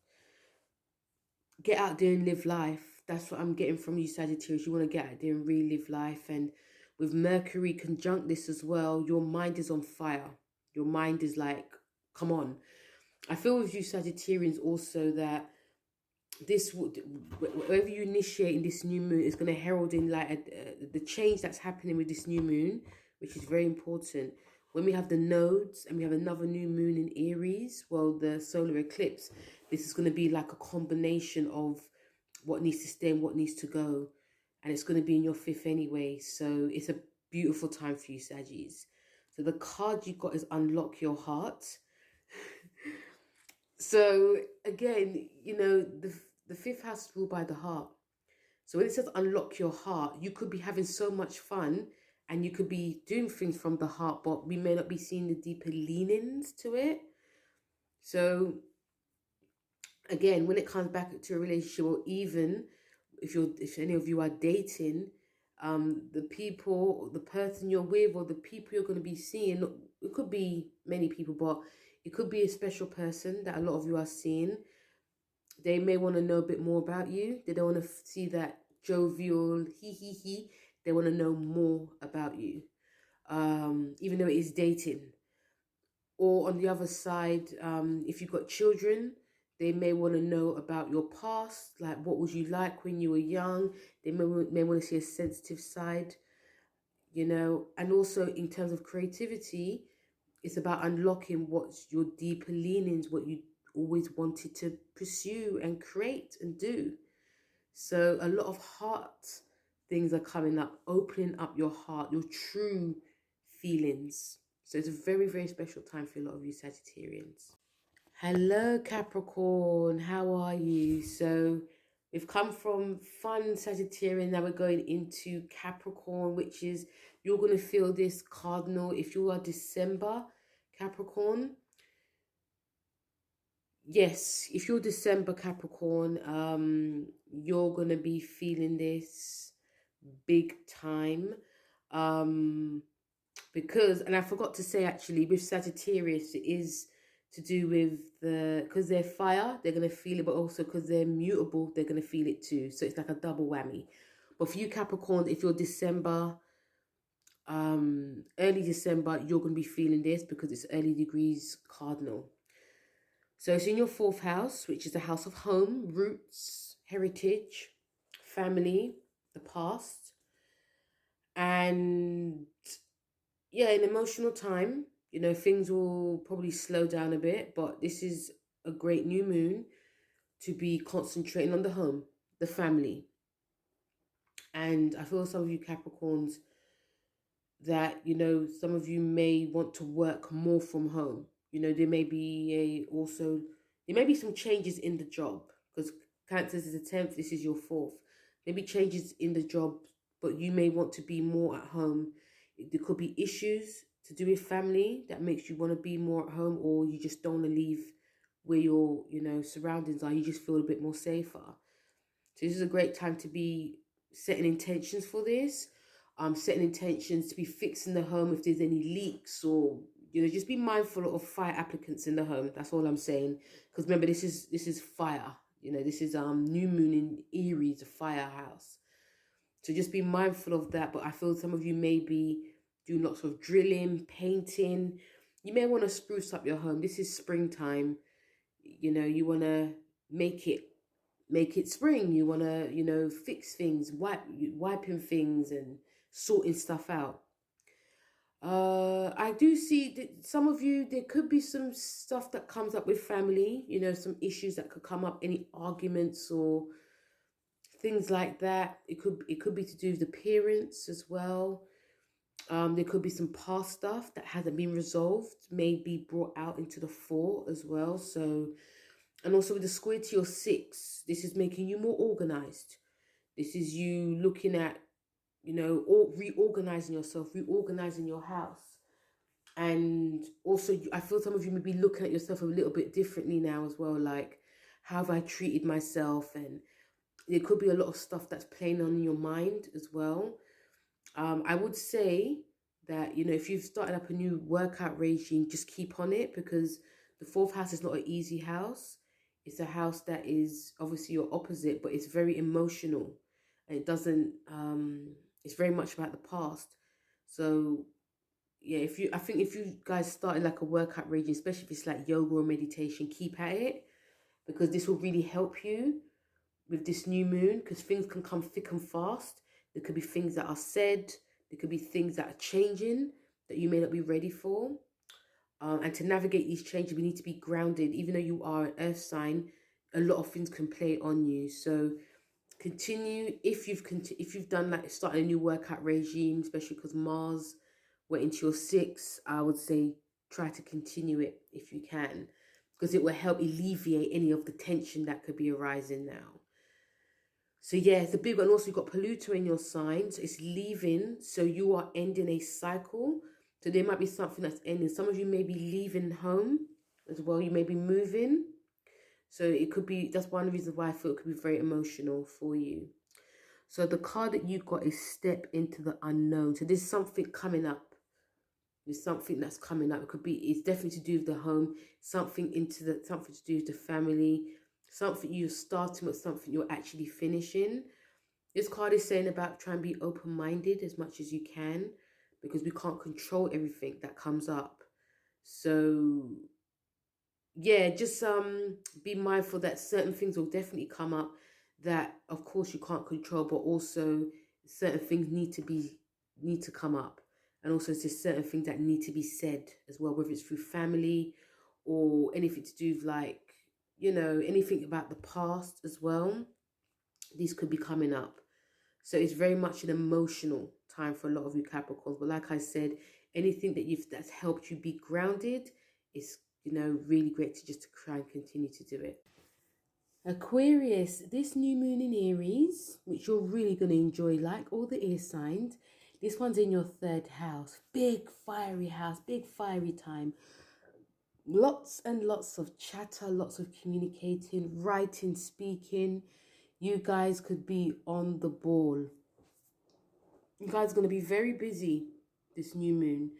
get out there and live life. That's what I'm getting from you, Sagittarius. You want to get out there and really live life. And with Mercury conjunct this as well, your mind is on fire. Your mind is like, come on. I feel with you, Sagittarians, also that whatever you initiate in this new moon is going to herald in like the change that's happening with this new moon, which is very important. When we have the nodes and we have another new moon in Aries, well, the solar eclipse, this is going to be like a combination of what needs to stay and what needs to go. And it's going to be in your 5th anyway. So it's a beautiful time for you, Saggies. So the card you got is Unlock Your Heart. So again, you know, the 5th house is ruled by the heart. So when it says unlock your heart, you could be having so much fun and you could be doing things from the heart, but we may not be seeing the deeper leanings to it. So again, when it comes back to a relationship, or even if any of you are dating, the person you're with, or the people you're going to be seeing, it could be many people, but it could be a special person that a lot of you are seeing. They may want to know a bit more about you. They don't want to see that jovial he. They want to know more about you, even though it is dating. Or on the other side, if you've got children, They may want to know about your past, like what was you like when you were young. They may want to see a sensitive side, you know. And also in terms of creativity, it's about unlocking what's your deeper leanings, what you always wanted to pursue and create and do. So a lot of heart things are coming up, opening up your heart, your true feelings. So it's a very, very special time for a lot of you Sagittarians. Hello, Capricorn. How are you? So we've come from fun Sagittarian. Now we're going into Capricorn, which is, you're going to feel this cardinal. If you are December Capricorn, yes, if you're December Capricorn, you're going to be feeling this big time. Because, and I forgot to say actually, with Sagittarius, it is to do with because they're fire, they're going to feel it, but also because they're mutable, they're going to feel it too. So it's like a double whammy. But for you Capricorn, if you're December, early December, you're going to be feeling this because it's early degrees cardinal. So it's in your 4th house, which is the house of home, roots, heritage, family, the past. And yeah, an emotional time, you know, things will probably slow down a bit, but this is a great new moon to be concentrating on the home, the family. And I feel some of you Capricorns that, you know, some of you may want to work more from home. You know, there may be some changes in the job, because Cancer is the 10th, this is your 4th. Maybe changes in the job, but you may want to be more at home. There could be issues to do with family that makes you want to be more at home, or you just don't want to leave where your, you know, surroundings are. You just feel a bit more safer. So this is a great time to be setting intentions for this. Setting intentions to be fixing the home if there's any leaks, or, you know, just be mindful of fire applicants in the home. That's all I'm saying. Because remember, this is fire. You know, this is new moon in Aries, a fire house. So just be mindful of that. But I feel some of you may be doing lots of drilling, painting. You may want to spruce up your home. This is springtime. You know, you want to make it spring. You want to, you know, fix things, wiping things and sorting stuff out. I do see that some of you, there could be some stuff that comes up with family, you know, some issues that could come up, any arguments or things like that. It could be to do with appearance as well. There could be some past stuff that hasn't been resolved, may be brought out into the fore as well. So, and also with the square to your 6, this is making you more organized. This is you looking at, you know, or reorganizing yourself, reorganizing your house. And also, I feel some of you may be looking at yourself a little bit differently now as well. Like, how have I treated myself? And there could be a lot of stuff that's playing on in your mind as well. I would say that, you know, if you've started up a new workout regime, just keep on it, because the 4th house is not an easy house. It's a house that is obviously your opposite, but it's very emotional. And it doesn't, it's very much about the past. So yeah, I think if you guys started like a workout regime, especially if it's like yoga or meditation, keep at it, because this will really help you with this new moon, because things can come thick and fast. There could be things that are said, there could be things that are changing that you may not be ready for. And to navigate these changes, we need to be grounded. Even though you are an earth sign, a lot of things can play on you. So continue, if you've done like starting a new workout regime, especially because Mars went into your 6, I would say try to continue it if you can, because it will help alleviate any of the tension that could be arising now. So yeah, it's a big one. Also, you've got Pluto in your sign, so it's leaving. So you are ending a cycle. So there might be something that's ending. Some of you may be leaving home as well. You may be moving. So it could be, that's one of the reasons why I feel it could be very emotional for you. So the card that you got is Step into the Unknown. So there's something coming up. There's something that's coming up. It could be, it's definitely to do with the home, something to do with the family, something you're starting with, something you're actually finishing. This card is saying about trying to be open-minded as much as you can, because we can't control everything that comes up. So yeah, just be mindful that certain things will definitely come up that of course you can't control, but also certain things need to come up. And also it's just certain things that need to be said as well, whether it's through family or anything to do with like, you know, anything about the past as well. These could be coming up. So it's very much an emotional time for a lot of you Capricorns. But like I said, anything that's helped you be grounded is, you know, really great to just to try and continue to do it. Aquarius, this new moon in Aries, which you're really going to enjoy, like all the air signs. This one's in your third house. Big fiery house, big fiery time. Lots and lots of chatter, lots of communicating, writing, speaking. You guys could be on the ball. You guys are going to be very busy this new moon.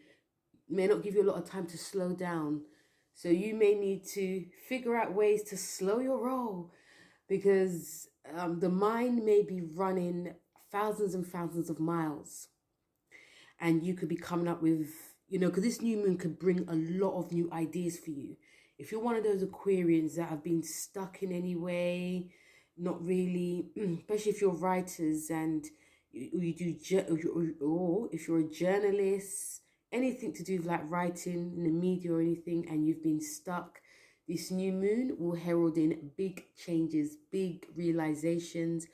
May not give you a lot of time to slow down. So you may need to figure out ways to slow your roll, because the mind may be running thousands and thousands of miles. And you could be coming up with, you know, because this new moon could bring a lot of new ideas for you. If you're one of those Aquarians that have been stuck in any way, not really, especially if you're writers and you do, or if you're a journalist, anything to do with like writing in the media or anything, and you've been stuck, this new moon will herald in big changes, big realizations,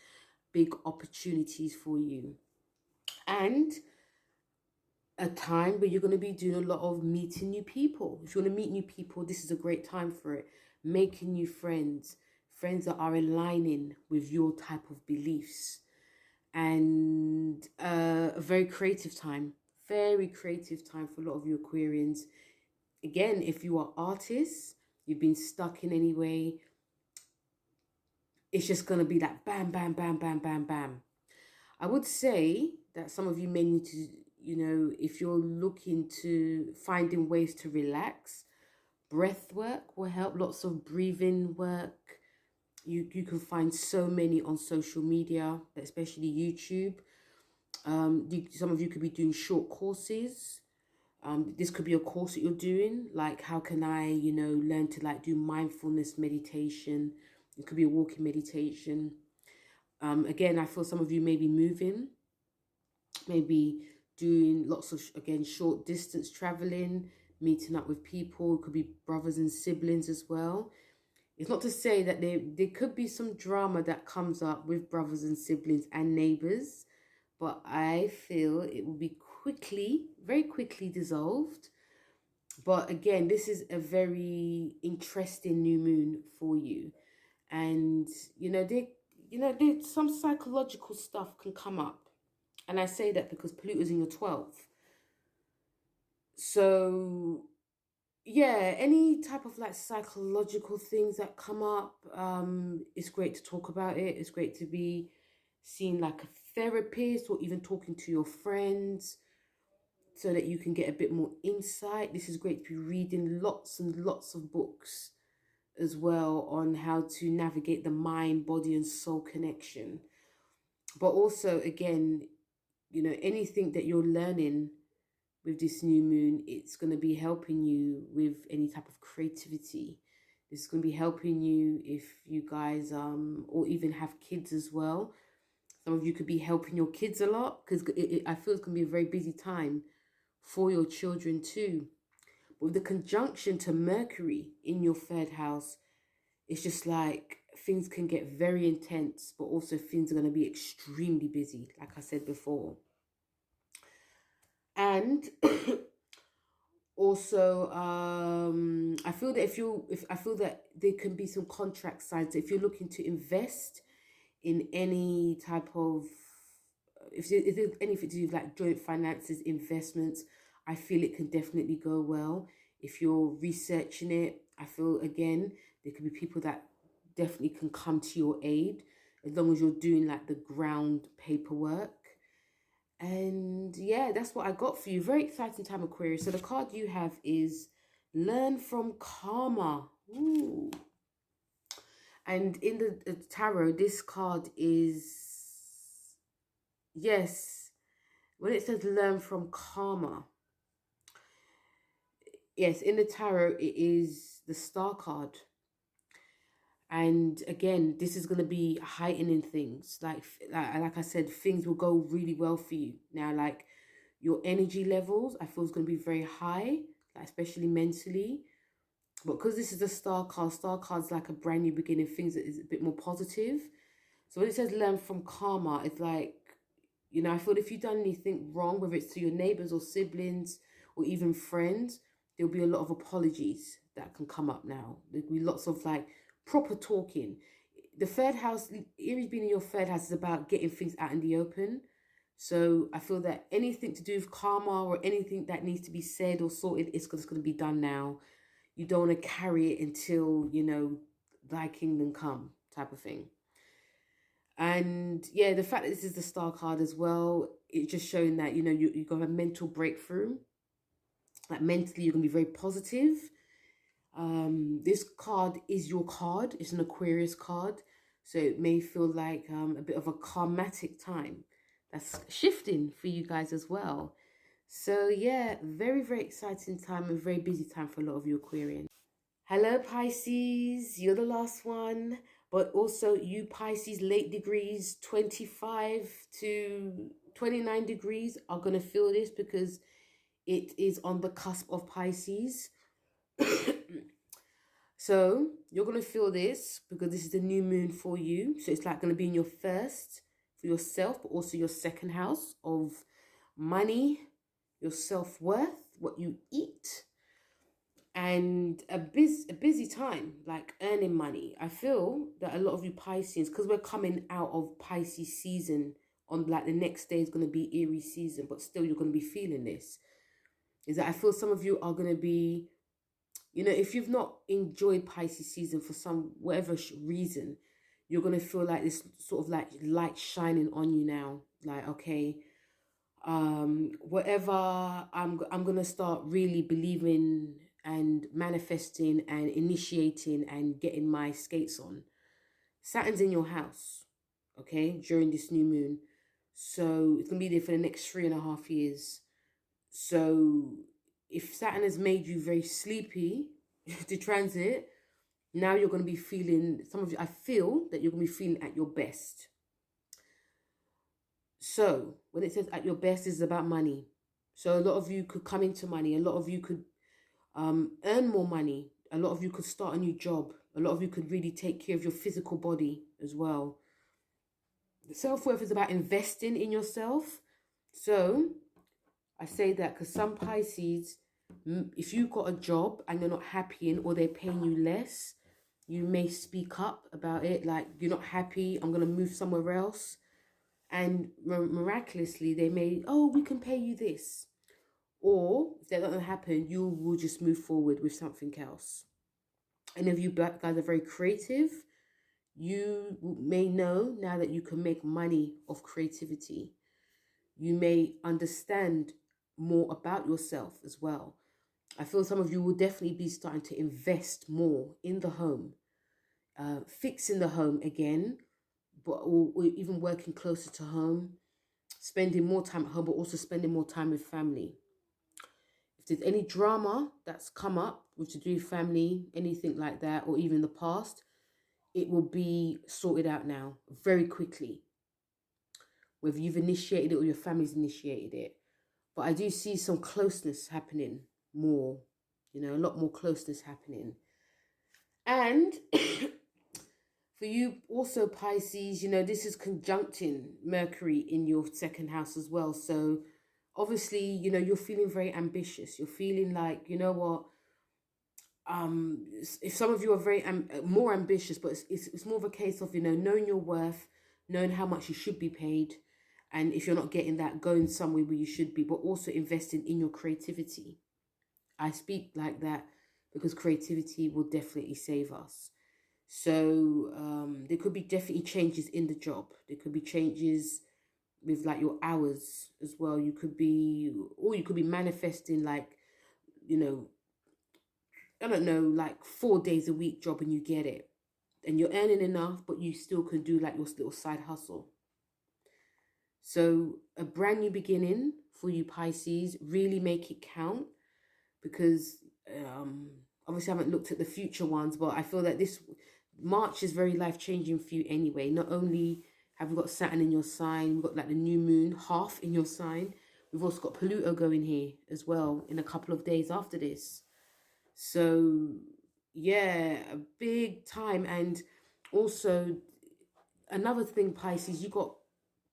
big opportunities for you. And a time where you're going to be doing a lot of meeting new people. If you want to meet new people, this is a great time for it. Making new friends, friends that are aligning with your type of beliefs. And a very creative time for a lot of you Aquarians. Again, if you are artists, you've been stuck in any way, it's just going to be that bam, bam, bam, bam, bam, bam. I would say that some of you may need to, you know, if you're looking to finding ways to relax, breath work will help. Lots of breathing work. You can find so many on social media, especially YouTube. Some of you could be doing short courses. This could be a course that you're doing, like how can I, you know, learn to like do mindfulness meditation. It could be a walking meditation. Again, I feel some of you may be moving, maybe doing lots of, again, short distance traveling, meeting up with people. It could be brothers and siblings as well. It's not to say that there could be some drama that comes up with brothers and siblings and neighbors, but I feel it will be very quickly dissolved. But again, this is a very interesting new moon for you. And, you know, some psychological stuff can come up. And I say that because Pluto's in your 12th. So, yeah, any type of like psychological things that come up, it's great to talk about it. It's great to be seen like a therapist or even talking to your friends so that you can get a bit more insight. This is great to be reading lots and lots of books as well on how to navigate the mind, body and soul connection. But also, again, you know, anything that you're learning with this new moon, it's going to be helping you with any type of creativity. This is going to be helping you if you guys, or even have kids as well. Some of you could be helping your kids a lot, because I feel it's going to be a very busy time for your children too. But with the conjunction to Mercury in your third house, it's just like things can get very intense, but also things are going to be extremely busy, like I said before. And also, I feel that there can be some contract sides. If you're looking to invest in any type of, if there's anything to do with like joint finances, investments, I feel it can definitely go well. If you're researching it, I feel, again, there could be people that definitely can come to your aid as long as you're doing like the ground paperwork. And yeah, that's what I got for you. Very exciting time, Aquarius. So the card you have is Learn from Karma. Ooh. And in the tarot, this card is, yes, when it says learn from karma, Yes, in the tarot, it is the Star card. And again, this is going to be heightening things. Like I said, things will go really well for you. Now, like your energy levels, I feel is going to be very high, like especially mentally. But because this is a star card's like a brand new beginning, things that is a bit more positive. So when it says learn from karma, it's like, you know, I feel if you've done anything wrong, whether it's to your neighbors or siblings or even friends, there'll be a lot of apologies that can come up now. There'll be lots of like proper talking. The third house, Aries being in your third house, is about getting things out in the open. So I feel that anything to do with karma or anything that needs to be said or sorted, it's just going to be done now. You don't want to carry it until, you know, thy kingdom come type of thing. And yeah, the fact that this is the Star card as well, it's just showing that, you know, you got a mental breakthrough. Like mentally, you're going to be very positive. This card is your card. It's an Aquarius card. So it may feel like a bit of a karmatic time that's shifting for you guys as well. So yeah, very, very exciting time and very busy time for a lot of you Aquarians. Hello Pisces, you're the last one. But also you Pisces late degrees, 25 to 29 degrees are going to feel this because it is on the cusp of Pisces. So you're going to feel this because this is the new moon for you. So it's like going to be in your first for yourself, but also your second house of money, your self-worth, what you eat, and a busy time, like earning money. I feel that a lot of you Pisces, because we're coming out of Pisces season, on like the next day is going to be Aries season, but still you're going to be feeling this. Is that I feel some of you are going to be, you know, if you've not enjoyed Pisces season for some whatever reason, you're going to feel like this sort of like light shining on you now. Like, okay, whatever, I'm going to start really believing and manifesting and initiating and getting my skates on. Saturn's in your house, okay, during this new moon. So it's going to be there for the next 3.5 years. So if Saturn has made you very sleepy to transit, now you're going to be feeling, some of you, I feel that you're going to be feeling at your best. So when it says at your best, is about money. So a lot of you could come into money. A lot of you could earn more money. A lot of you could start a new job. A lot of you could really take care of your physical body as well. The self-worth is about investing in yourself. So I say that because some Pisces, if you've got a job and you're not happy in, or they're paying you less, you may speak up about it. Like, you're not happy, I'm going to move somewhere else. And miraculously, they may, oh, we can pay you this. Or if that doesn't happen, you will just move forward with something else. And if you guys are very creative, you may know now that you can make money off creativity. You may understand more about yourself as well. I feel some of you will definitely be starting to invest more in the home, fixing the home again, but or even working closer to home, spending more time at home, but also spending more time with family. If there's any drama that's come up with to do with family, anything like that, or even the past, it will be sorted out now very quickly. Whether you've initiated it or your family's initiated it. But I do see some closeness happening more, you know, a lot more closeness happening. And for you also Pisces, you know, this is conjuncting Mercury in your second house as well. So obviously, you know, you're feeling very ambitious. You're feeling like, you know what, if some of you are very more ambitious, but it's more of a case of, you know, knowing your worth, knowing how much you should be paid. And if you're not getting that, going somewhere where you should be, but also investing in your creativity. I speak like that because creativity will definitely save us. So there could be definitely changes in the job. There could be changes with like your hours as well. You could be, or you could be manifesting like, you know, I don't know, like 4 days a week job and you get it. And you're earning enough, but you still can do like your little side hustle. So a brand new beginning for you Pisces. Really make it count, because Obviously I haven't looked at the future ones, but I feel that this March is very life-changing for you anyway. Not only have we got Saturn in your sign, we've got like the new moon half in your sign. We've also got Pluto going here as well in a couple of days after this. So yeah, a big time. And also another thing, Pisces, you got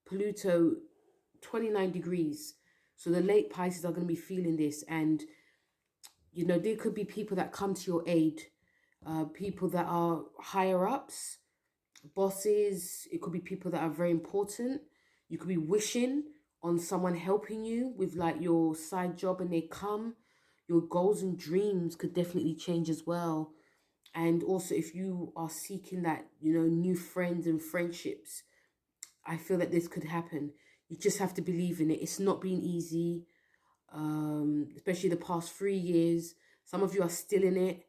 Pluto 29 degrees. So the late Pisces are going to be feeling this. And, you know, there could be people that come to your aid. People that are higher ups, bosses. It could be people that are very important. You could be wishing on someone helping you with like your side job and they come. Your goals and dreams could definitely change as well. And also if you are seeking that, you know, new friends and friendships, I feel that this could happen. You just have to believe in it. It's not been easy, especially the past 3 years. Some of you are still in it.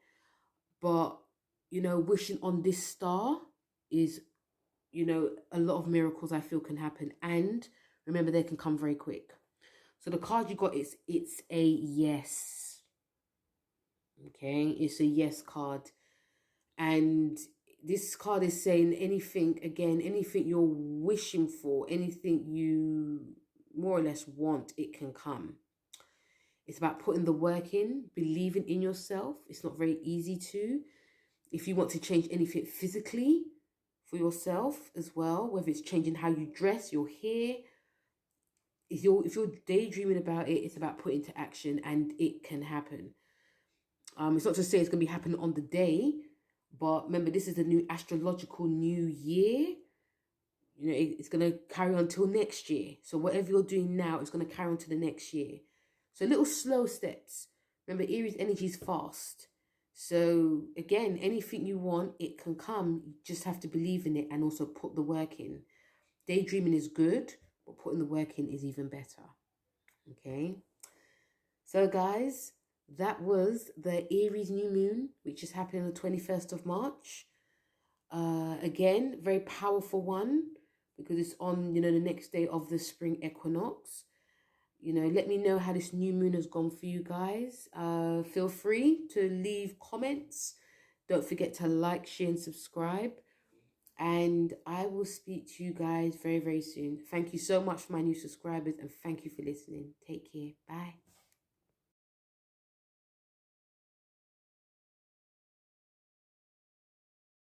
But, you know, wishing on this star is, you know, a lot of miracles I feel can happen. And remember, they can come very quick. So the card you got is, it's a yes. Okay, it's a yes card. And this card is saying anything, again, anything you're wishing for, anything you more or less want, it can come. It's about putting the work in, believing in yourself. It's not very easy to. If you want to change anything physically for yourself as well, whether it's changing how you dress, your hair, if you're daydreaming about it, it's about putting into action, and it can happen. It's not to say it's going to be happening on the day, but remember, this is the new astrological new year. You know, it's going to carry on till next year. So whatever you're doing now, it's going to carry on to the next year. So little slow steps. Remember, Aries energy is fast. So again, anything you want, it can come. You just have to believe in it and also put the work in. Daydreaming is good, but putting the work in is even better. Okay. So guys, that was the Aries new moon, which is happening on the 21st of March. Again, very powerful one because it's on, you know, the next day of the spring equinox. You know, let me know how this new moon has gone for you guys. Feel free to leave comments. Don't forget to like, share, and subscribe. And I will speak to you guys very, very soon. Thank you so much for my new subscribers, and thank you for listening. Take care. Bye.